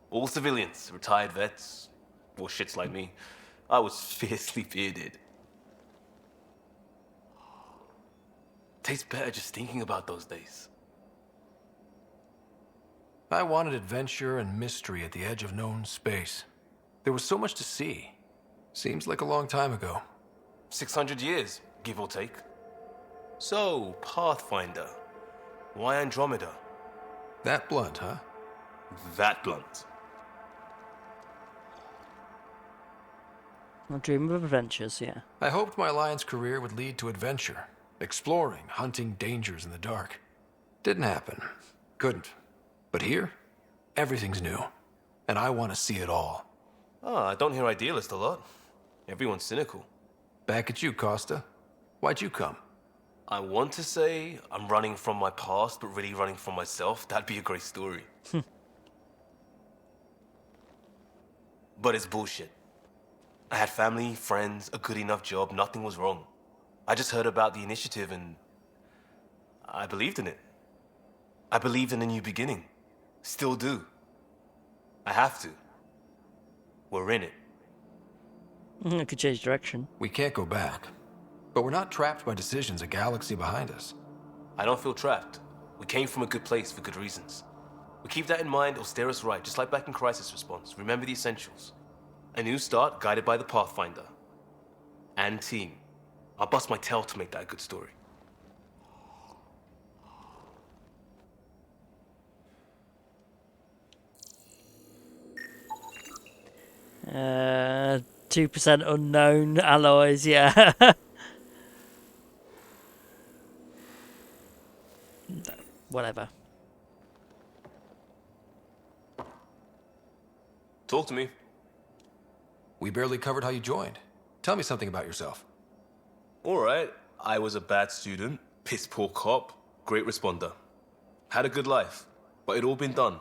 S6: All civilians, retired vets, or shits like me. I was fiercely bearded. Tastes better just thinking about those days.
S2: I wanted adventure and mystery at the edge of known space. There was so much to see. Seems like a long time ago.
S6: 600 years, give or take. So, Pathfinder. Why Andromeda?
S2: That blunt, huh?
S6: That blunt.
S1: A dream of adventures, yeah.
S2: I hoped my Alliance career would lead to adventure. Exploring, hunting dangers in the dark. Didn't happen. Couldn't. But here, everything's new. And I want to see it all.
S6: Ah, I don't hear idealist a lot. Everyone's cynical.
S2: Back at you, Costa. Why'd you come?
S6: I want to say I'm running from my past, but really running from myself. That'd be a great story. But it's bullshit. I had family, friends, a good enough job, nothing was wrong. I just heard about the initiative and I believed in it. I believed in a new beginning. Still do. I have to. We're in it.
S1: I could change direction.
S2: We can't go back. But we're not trapped by decisions a galaxy behind us.
S6: I don't feel trapped. We came from a good place for good reasons. We keep that in mind or steer us right, just like back in Crisis Response. Remember the essentials. A new start guided by the Pathfinder. And team. I'll bust my tail to make that a good story.
S1: 2% unknown alloys, yeah. Whatever.
S6: Talk to me.
S2: We barely covered how you joined. Tell me something about yourself.
S6: Alright, I was a bad student, piss poor cop, great responder. Had a good life, but it'd all been done.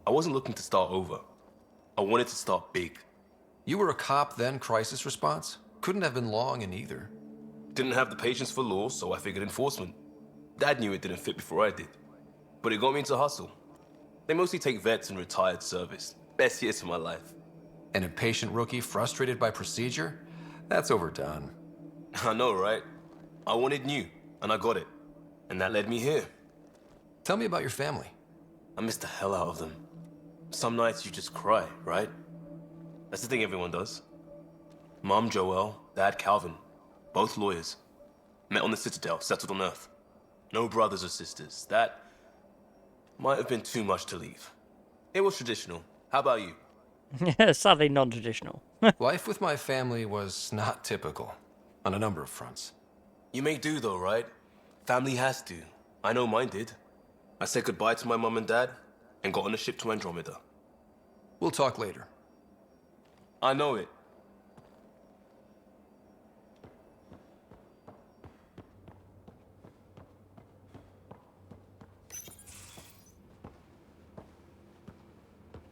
S6: I wasn't looking to start over. I wanted to start big.
S2: You were a cop then, crisis response? Couldn't have been long in either.
S6: Didn't have the patience for law, so I figured enforcement. Dad knew it didn't fit before I did. But it got me into hustle. They mostly take vets and retired service. Best years of my life.
S2: An impatient rookie frustrated by procedure? That's overdone.
S6: I know, right? I wanted new, and I got it. And that led me here.
S2: Tell me about your family.
S6: I miss the hell out of them. Some nights you just cry, right? That's the thing everyone does. Mom Joelle, Dad Calvin, both lawyers. Met on the Citadel, settled on Earth. No brothers or sisters. That might have been too much to leave. It was traditional. How about you?
S1: Sadly non-traditional.
S2: Life with my family was not typical, on a number of fronts.
S6: You make do though, right? Family has to. I know mine did. I said goodbye to my mom and dad, and got on a ship to Andromeda.
S2: We'll talk later.
S6: I know it.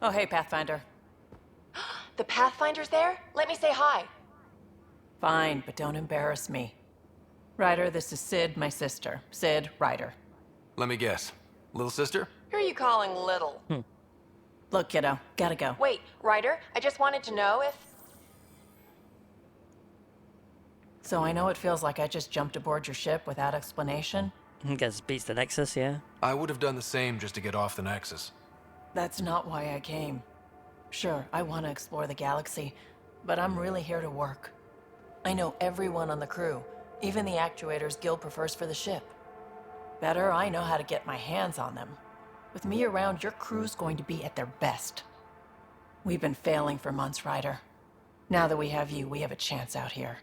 S4: Oh, hey, Pathfinder.
S8: The Pathfinder's there? Let me say hi.
S4: Fine, but don't embarrass me. Ryder, this is Sid, my sister. Sid, Ryder.
S2: Let me guess. Little sister?
S10: Who are you calling little?
S4: Look, kiddo, gotta go.
S8: Wait, Ryder, I just wanted to know if...
S4: So I know it feels like I just jumped aboard your ship without explanation.
S1: I guess it beats the Nexus, yeah.
S2: I would have done the same just to get off the Nexus.
S4: That's not why I came. Sure, I want to explore the galaxy, but I'm really here to work. I know everyone on the crew, even the actuators Guild prefers for the ship. Better, I know how to get my hands on them. With me around, your crew's going to be at their best. We've been failing for months, Ryder. Now that we have you, we have a chance out here.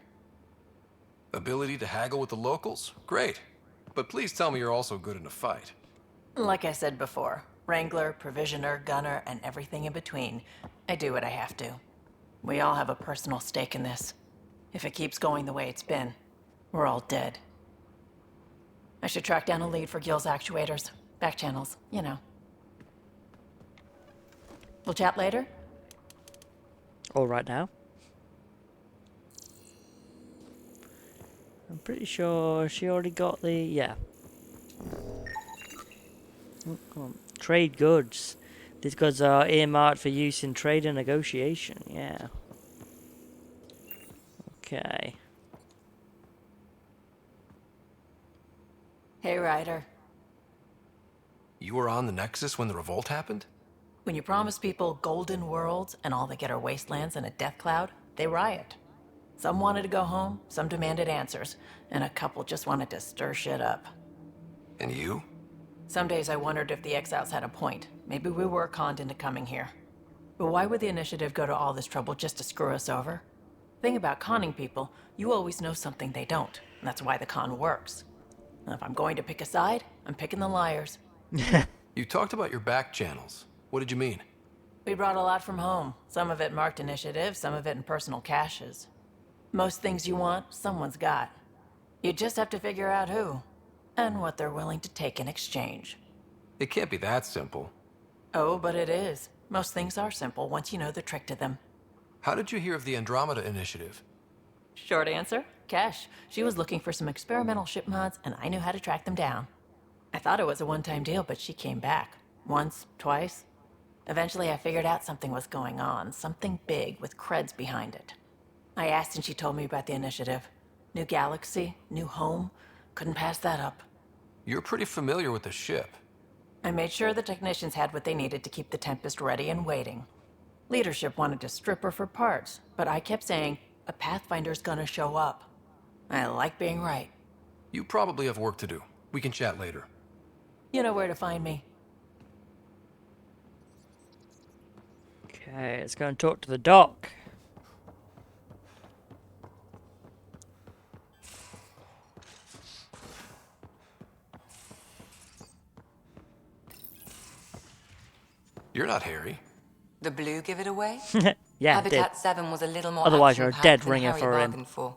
S2: Ability to haggle with the locals? Great. But please tell me you're also good in a fight.
S4: Like I said before, Wrangler, Provisioner, Gunner, and everything in between. I do what I have to. We all have a personal stake in this. If it keeps going the way it's been, we're all dead. I should track down a lead for Gil's actuators. Back channels, you know. We'll chat later?
S1: All right now. I'm pretty sure she already got the... yeah. Oh, come on. Trade goods. These goods are earmarked for use in trade and negotiation. Yeah. Okay.
S4: Hey, Ryder.
S2: You were on the Nexus when the revolt happened?
S4: When you promise people golden worlds and all they get are wastelands and a death cloud, they riot. Some wanted to go home, some demanded answers, and a couple just wanted to stir shit up.
S2: And you?
S4: Some days I wondered if the exiles had a point. Maybe we were conned into coming here. But why would the Initiative go to all this trouble just to screw us over? Thing about conning people, you always know something they don't, and that's why the con works. And if I'm going to pick a side, I'm picking the liars.
S2: You talked about your back channels. What did you mean?
S4: We brought a lot from home. Some of it marked initiative, some of it in personal caches. Most things you want, someone's got. You just have to figure out who, and what they're willing to take in exchange.
S2: It can't be that simple.
S4: Oh, but it is. Most things are simple once you know the trick to them.
S2: How did you hear of the Andromeda initiative?
S4: Short answer, Cash. She was looking for some experimental ship mods, and I knew how to track them down. I thought it was a one-time deal, but she came back. Once, twice. Eventually, I figured out something was going on. Something big with creds behind it. I asked and she told me about the initiative. New galaxy, new home. Couldn't pass that up.
S2: You're pretty familiar with the ship.
S4: I made sure the technicians had what they needed to keep the Tempest ready and waiting. Leadership wanted to strip her for parts, but I kept saying, a Pathfinder's gonna show up. I like being right.
S2: You probably have work to do. We can chat later.
S4: You know where to find me.
S1: Okay, let's go and talk to the doc.
S2: You're not Harry.
S10: The blue give it away?
S1: Yeah,
S10: Habitat
S1: did.
S10: 7 was a little more
S1: Otherwise you're a
S10: action-packed
S1: dead
S10: than
S1: ringer
S10: Harry
S1: for him.
S10: bargained for.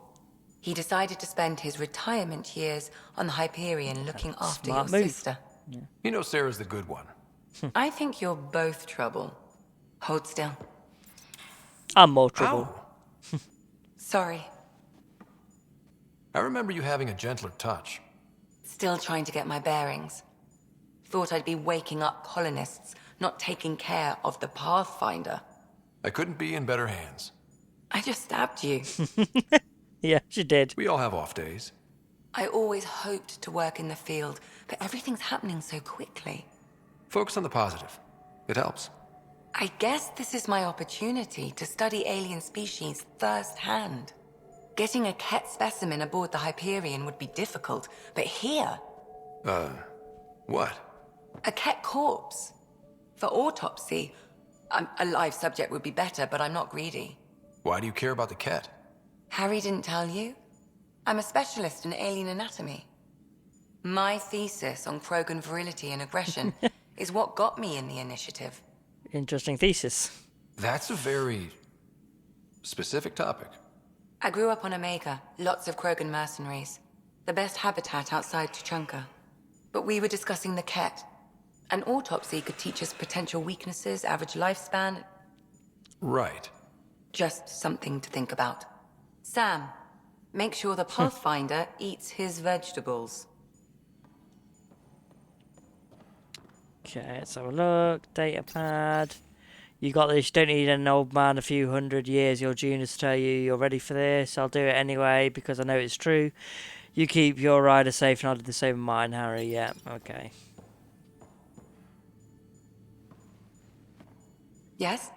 S10: He decided to spend his retirement years on the Hyperion looking after your
S1: Smart move.
S10: sister.
S2: You know Sarah's the good one.
S10: I think you're both trouble. Hold still.
S1: I'm more trouble.
S2: Ow.
S10: Sorry.
S2: I remember you having a gentler touch.
S10: Still trying to get my bearings. Thought I'd be waking up colonists, not taking care of the Pathfinder.
S2: I couldn't be in better hands.
S10: I just stabbed you.
S1: Yeah, she did.
S2: We all have off days.
S10: I always hoped to work in the field, but everything's happening so quickly.
S2: Focus on the positive. It helps.
S10: I guess this is my opportunity to study alien species firsthand. Getting a Ket specimen aboard the Hyperion would be difficult, but here...
S2: What?
S10: A Ket corpse. For autopsy, a live subject would be better, but I'm not greedy.
S2: Why do you care about the Ket?
S10: Harry didn't tell you? I'm a specialist in alien anatomy. My thesis on Krogan virility and aggression is what got me in the initiative.
S1: Interesting thesis.
S2: That's a very specific topic.
S10: I grew up on Omega, lots of Krogan mercenaries. The best habitat outside Tuchanka. But we were discussing the Ket. An autopsy could teach us potential weaknesses, average lifespan.
S2: Right.
S10: Just something to think about. Sam, make sure the Pathfinder eats his vegetables.
S1: Okay, let's have a look. Data pad. You got this. You don't need an old man a few hundred years. Your juniors tell you you're ready for this. I'll do it anyway because I know it's true. You keep your rider safe and I'll do the same with mine, Harry. Yeah, okay.
S10: Yes?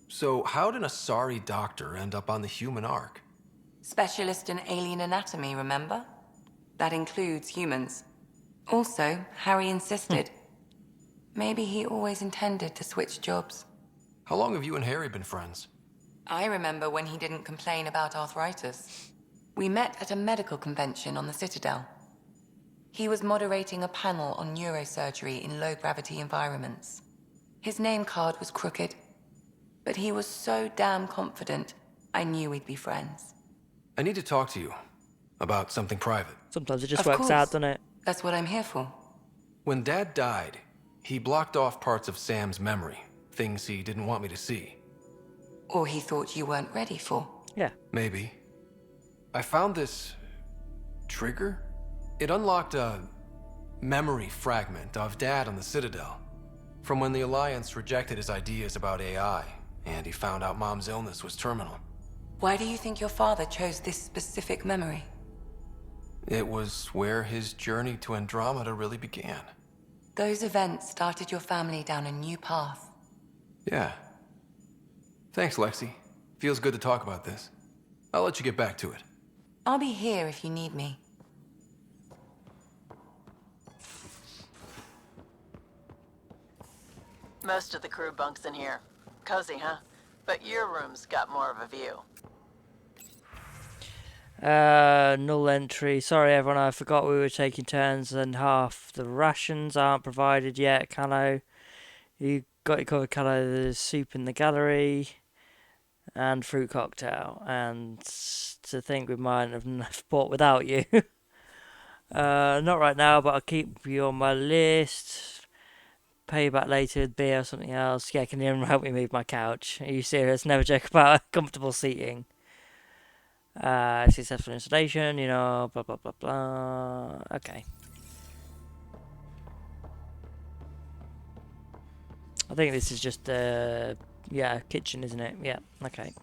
S2: So how did a sorry doctor end up on the human ark?
S10: Specialist in alien anatomy, remember? That includes humans. Also, Harry insisted. Maybe he always intended to switch jobs.
S2: How long have you and Harry been friends?
S10: I remember when he didn't complain about arthritis. We met at a medical convention on the Citadel. He was moderating a panel on neurosurgery in low-gravity environments. His name card was crooked, but he was so damn confident, I knew we'd be friends.
S2: I need to talk to you about something private.
S1: Sometimes it just
S10: Of
S1: works
S10: course.
S1: out, doesn't it?
S10: That's what I'm here for.
S2: When Dad died, he blocked off parts of Sam's memory, things he didn't want me to see.
S10: Or he thought you weren't ready for.
S1: Yeah.
S2: Maybe. I found this trigger. It unlocked a memory fragment of Dad on the Citadel, from when the Alliance rejected his ideas about AI, and he found out Mom's illness was terminal.
S10: Why do you think your father chose this specific memory?
S2: It was where his journey to Andromeda really began.
S10: Those events started your family down a new path.
S2: Yeah. Thanks, Lexi. Feels good to talk about this. I'll let you get back to it.
S10: I'll be here if you need me.
S4: Most of the crew bunks in here. Cozy, huh? But your room's got more of a view.
S1: Null entry. Sorry everyone, I forgot we were taking turns and half the rations aren't provided yet. Calo, you got it covered, Calo. There's soup in the gallery and fruit cocktail. And to think we might have bought without you. Not right now, but I'll keep you on my list. Pay you back later with beer or something else. Yeah, can you even help me move my couch? Are you serious? Never joke about comfortable seating. Successful installation, you know, blah blah blah blah. Okay. I think this is just yeah, kitchen, isn't it? Yeah, okay.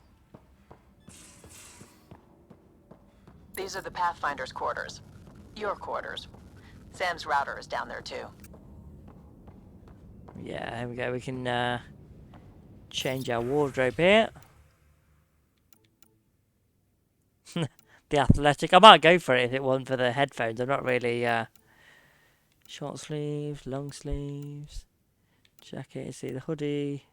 S4: These are the Pathfinder's quarters. Your quarters. Sam's router is down there too.
S1: Yeah, here we go. We can change our wardrobe here. The athletic. I might go for it if it wasn't for the headphones. I'm not really short sleeves, long sleeves, jacket. See the hoodie.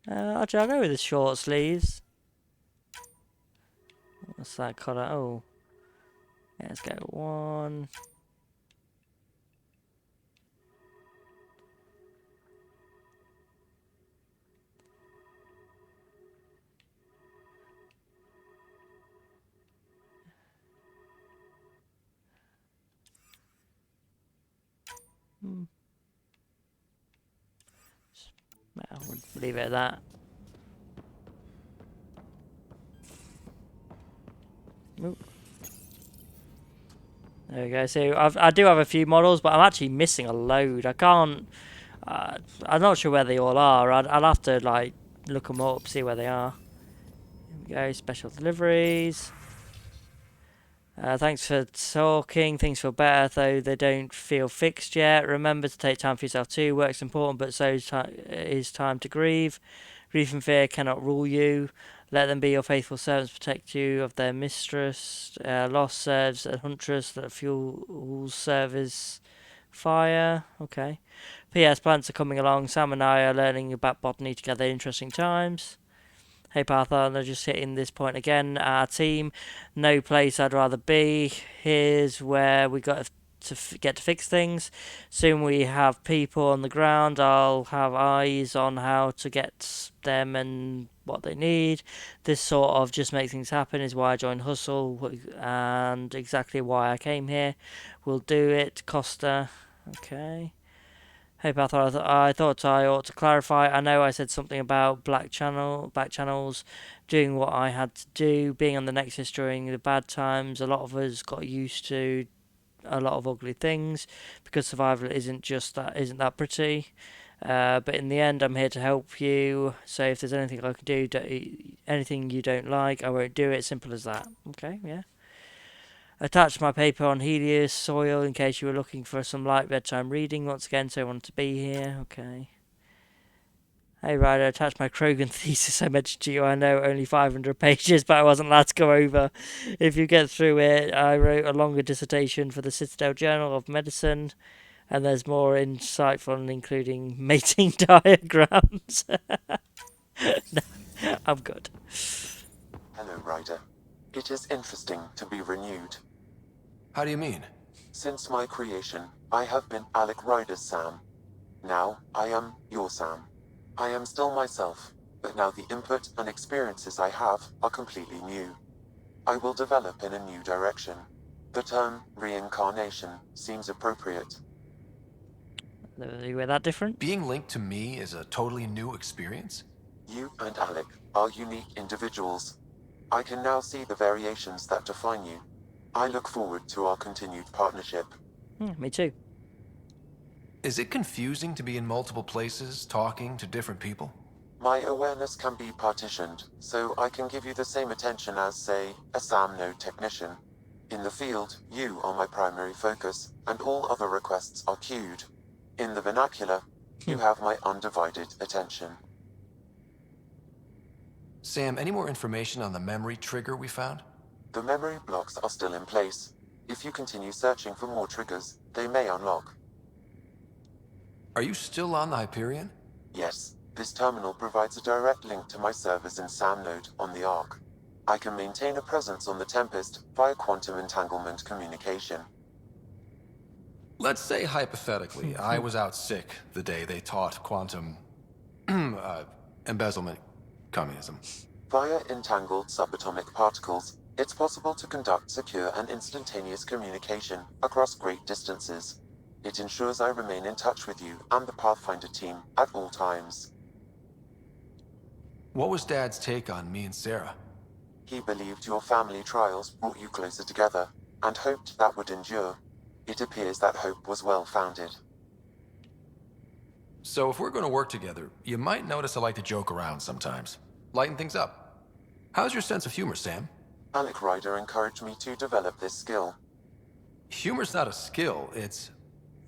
S1: Actually, I'll go with the short sleeves. What's that colour? Oh, yeah, let's go one. Leave it at that. Oop. There we go. So I do have a few models, but I'm actually missing a load. I can't. I'm not sure where they all are. I'll have to like look them up, see where they are. Here we go. Special deliveries. Thanks for talking. Things feel better, though they don't feel fixed yet. Remember to take time for yourself too. Work's important, but so is time to grieve. Grief and fear cannot rule you. Let them be your faithful servants, protect you of their mistress. Loss serves a huntress that fuels service fire. Okay. P.S. Plants are coming along. Sam and I are learning about botany together. Interesting times. Hey Pathfinder, just hitting this point again. Our team, no place I'd rather be. Here's where we got to get to fix things. Soon we have people on the ground. I'll have eyes on how to get them and what they need. This sort of just makes things happen is why I joined Hustle and exactly why I came here. We'll do it, Costa. Okay. Hey Pathfinder, I thought I ought to clarify. I know I said something about back channels, doing what I had to do, being on the Nexus during the bad times. A lot of us got used to a lot of ugly things because survival isn't that pretty. But in the end, I'm here to help you. So if there's anything I can do, anything you don't like, I won't do it. Simple as that. Okay, yeah. Attached my paper on Helios soil in case you were looking for some light bedtime reading. Once again, so I wanted to be here. Okay. Hey Ryder, attached my Krogan thesis I mentioned to you. I know only 500 pages, but I wasn't allowed to go over. If you get through it, I wrote a longer dissertation for the Citadel Journal of Medicine, and there's more insightful, including mating diagrams. No, I'm good.
S7: Hello, Ryder. It is interesting to be renewed.
S2: How do you mean?
S7: Since my creation, I have been Alec Ryder's Sam. Now, I am your Sam. I am still myself, but now the input and experiences I have are completely new. I will develop in a new direction. The term reincarnation seems appropriate.
S1: Are we that different?
S2: Being linked to me is a totally new experience?
S7: You and Alec are unique individuals. I can now see the variations that define you. I look forward to our continued partnership.
S1: Me too.
S2: Is it confusing to be in multiple places, talking to different people?
S7: My awareness can be partitioned, so I can give you the same attention as, say, a SAM node technician. In the field, you are my primary focus, and all other requests are queued. In the vernacular, you have my undivided attention.
S2: Sam, any more information on the memory trigger we found?
S7: The memory blocks are still in place. If you continue searching for more triggers, they may unlock.
S2: Are you still on the Hyperion?
S7: Yes, this terminal provides a direct link to my servers in SAM node on the Ark. I can maintain a presence on the Tempest via quantum entanglement communication.
S2: Let's say hypothetically, I was out sick the day they taught quantum embezzlement communism.
S7: Via entangled subatomic particles, it's possible to conduct secure and instantaneous communication across great distances. It ensures I remain in touch with you and the Pathfinder team at all times.
S2: What was Dad's take on me and Sarah?
S7: He believed your family trials brought you closer together, and hoped that would endure. It appears that hope was well-founded.
S2: So if we're going to work together, you might notice I like to joke around sometimes. Lighten things up. How's your sense of humor, Sam?
S7: Alec Ryder encouraged me to develop this skill.
S2: Humor's not a skill, it's...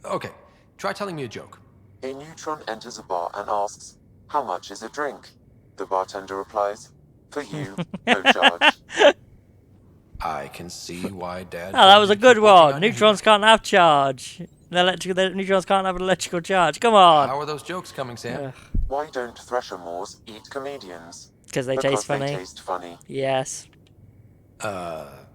S2: Okay, try telling me a joke.
S7: A neutron enters a bar and asks, "How much is a drink?" The bartender replies, "For you, no charge."
S2: I can see why Dad...
S1: Oh, that was a good one.
S2: on
S1: Neutrons can't have charge. The neutrons can't have an electrical charge. Come on.
S2: How are those jokes coming, Sam?
S7: Why don't Threshermoors eat comedians?
S1: Because they taste funny.
S7: They taste funny.
S1: Yes.
S2: How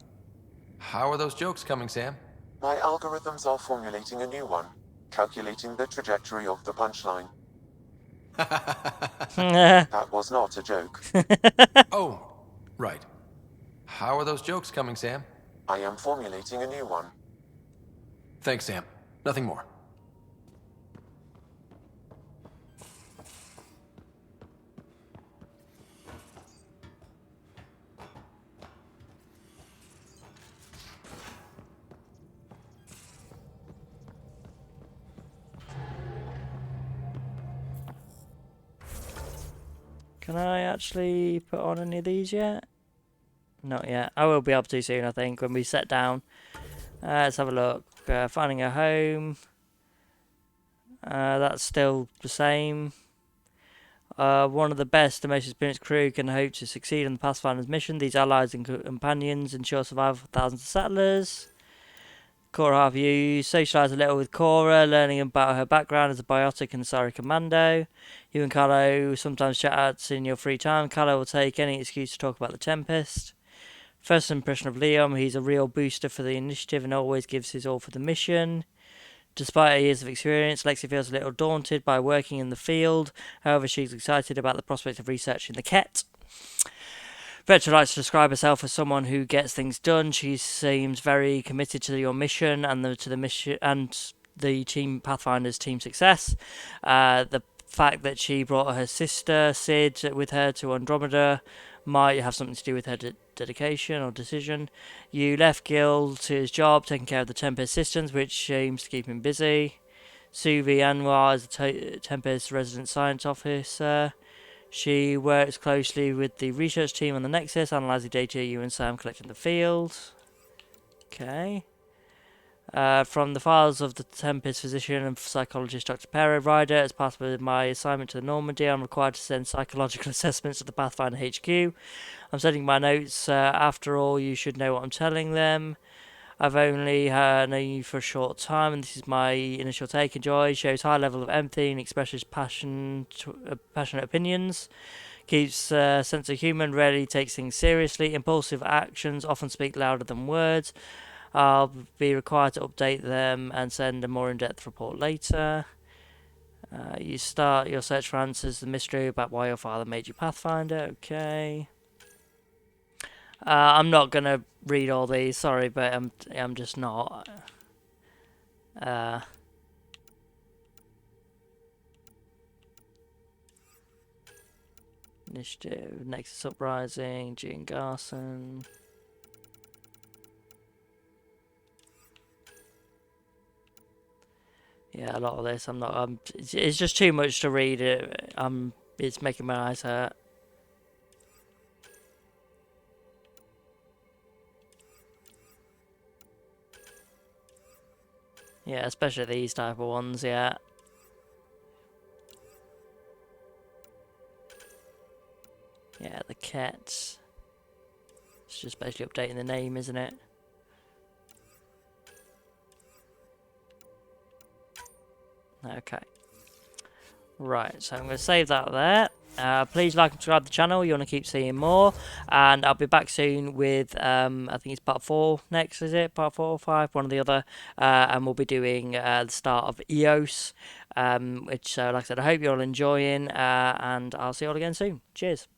S2: are those jokes coming, Sam?
S7: My algorithms are formulating a new one, calculating the trajectory of the punchline. That was not a joke.
S2: Oh, right. How are those jokes coming, Sam?
S7: I am formulating a new one.
S2: Thanks, Sam. Nothing more.
S1: Can I actually put on any of these yet? Not yet. I will be able to soon, I think, when we set down. Let's have a look. Finding a home. That's still the same. One of the best and most experienced crew can hope to succeed on the Pathfinder's mission. These allies and companions ensure survival for thousands of settlers. Cora, how have you? Socialise a little with Cora, learning about her background as a biotic and Asari commando. You and Carlo sometimes chat out in your free time. Carlo will take any excuse to talk about the Tempest. First impression of Liam, he's a real booster for the initiative and always gives his all for the mission. Despite her years of experience, Lexi feels a little daunted by working in the field. However, she's excited about the prospect of researching the Ket. Vetra likes to describe herself as someone who gets things done. She seems very committed to your mission and to the mission and the team Pathfinder's team success. The fact that she brought her sister Sid with her to Andromeda might have something to do with her dedication or decision. You left Gil to his job, taking care of the Tempest systems, which seems to keep him busy. Suvi Anwar is the Tempest resident science officer. She works closely with the research team on the Nexus, analysing data you and Sam collect in the field. Okay. From the files of the Tempest physician and psychologist Dr. Perry Ryder, as part of my assignment to the Normandy, I'm required to send psychological assessments to the Pathfinder HQ. I'm sending my notes. After all, you should know what I'm telling them. I've only known you for a short time, and this is my initial take. Enjoy. Shows high level of empathy and expresses passionate opinions. Keeps a sense of humour, rarely takes things seriously. Impulsive actions often speak louder than words. I'll be required to update them and send a more in-depth report later. You start your search for answers to the mystery about why your father made you Pathfinder. Okay. I'm not gonna read all these, sorry, but I'm just not. Initiative, Nexus Uprising, Gene Garson. Yeah, a lot of this. I'm not. It's just too much to read. It's making my eyes hurt. Yeah, especially these type of ones, yeah. Yeah, the Ket. It's just basically updating the name, isn't it? Okay. Right, so I'm going to save that there. Please like and subscribe to the channel, you want to keep seeing more. And I'll be back soon with, I think it's part 4 next, is it? Part 4 or 5, one or the other. And we'll be doing the start of EOS, which, like I said, I hope you're all enjoying. And I'll see you all again soon. Cheers.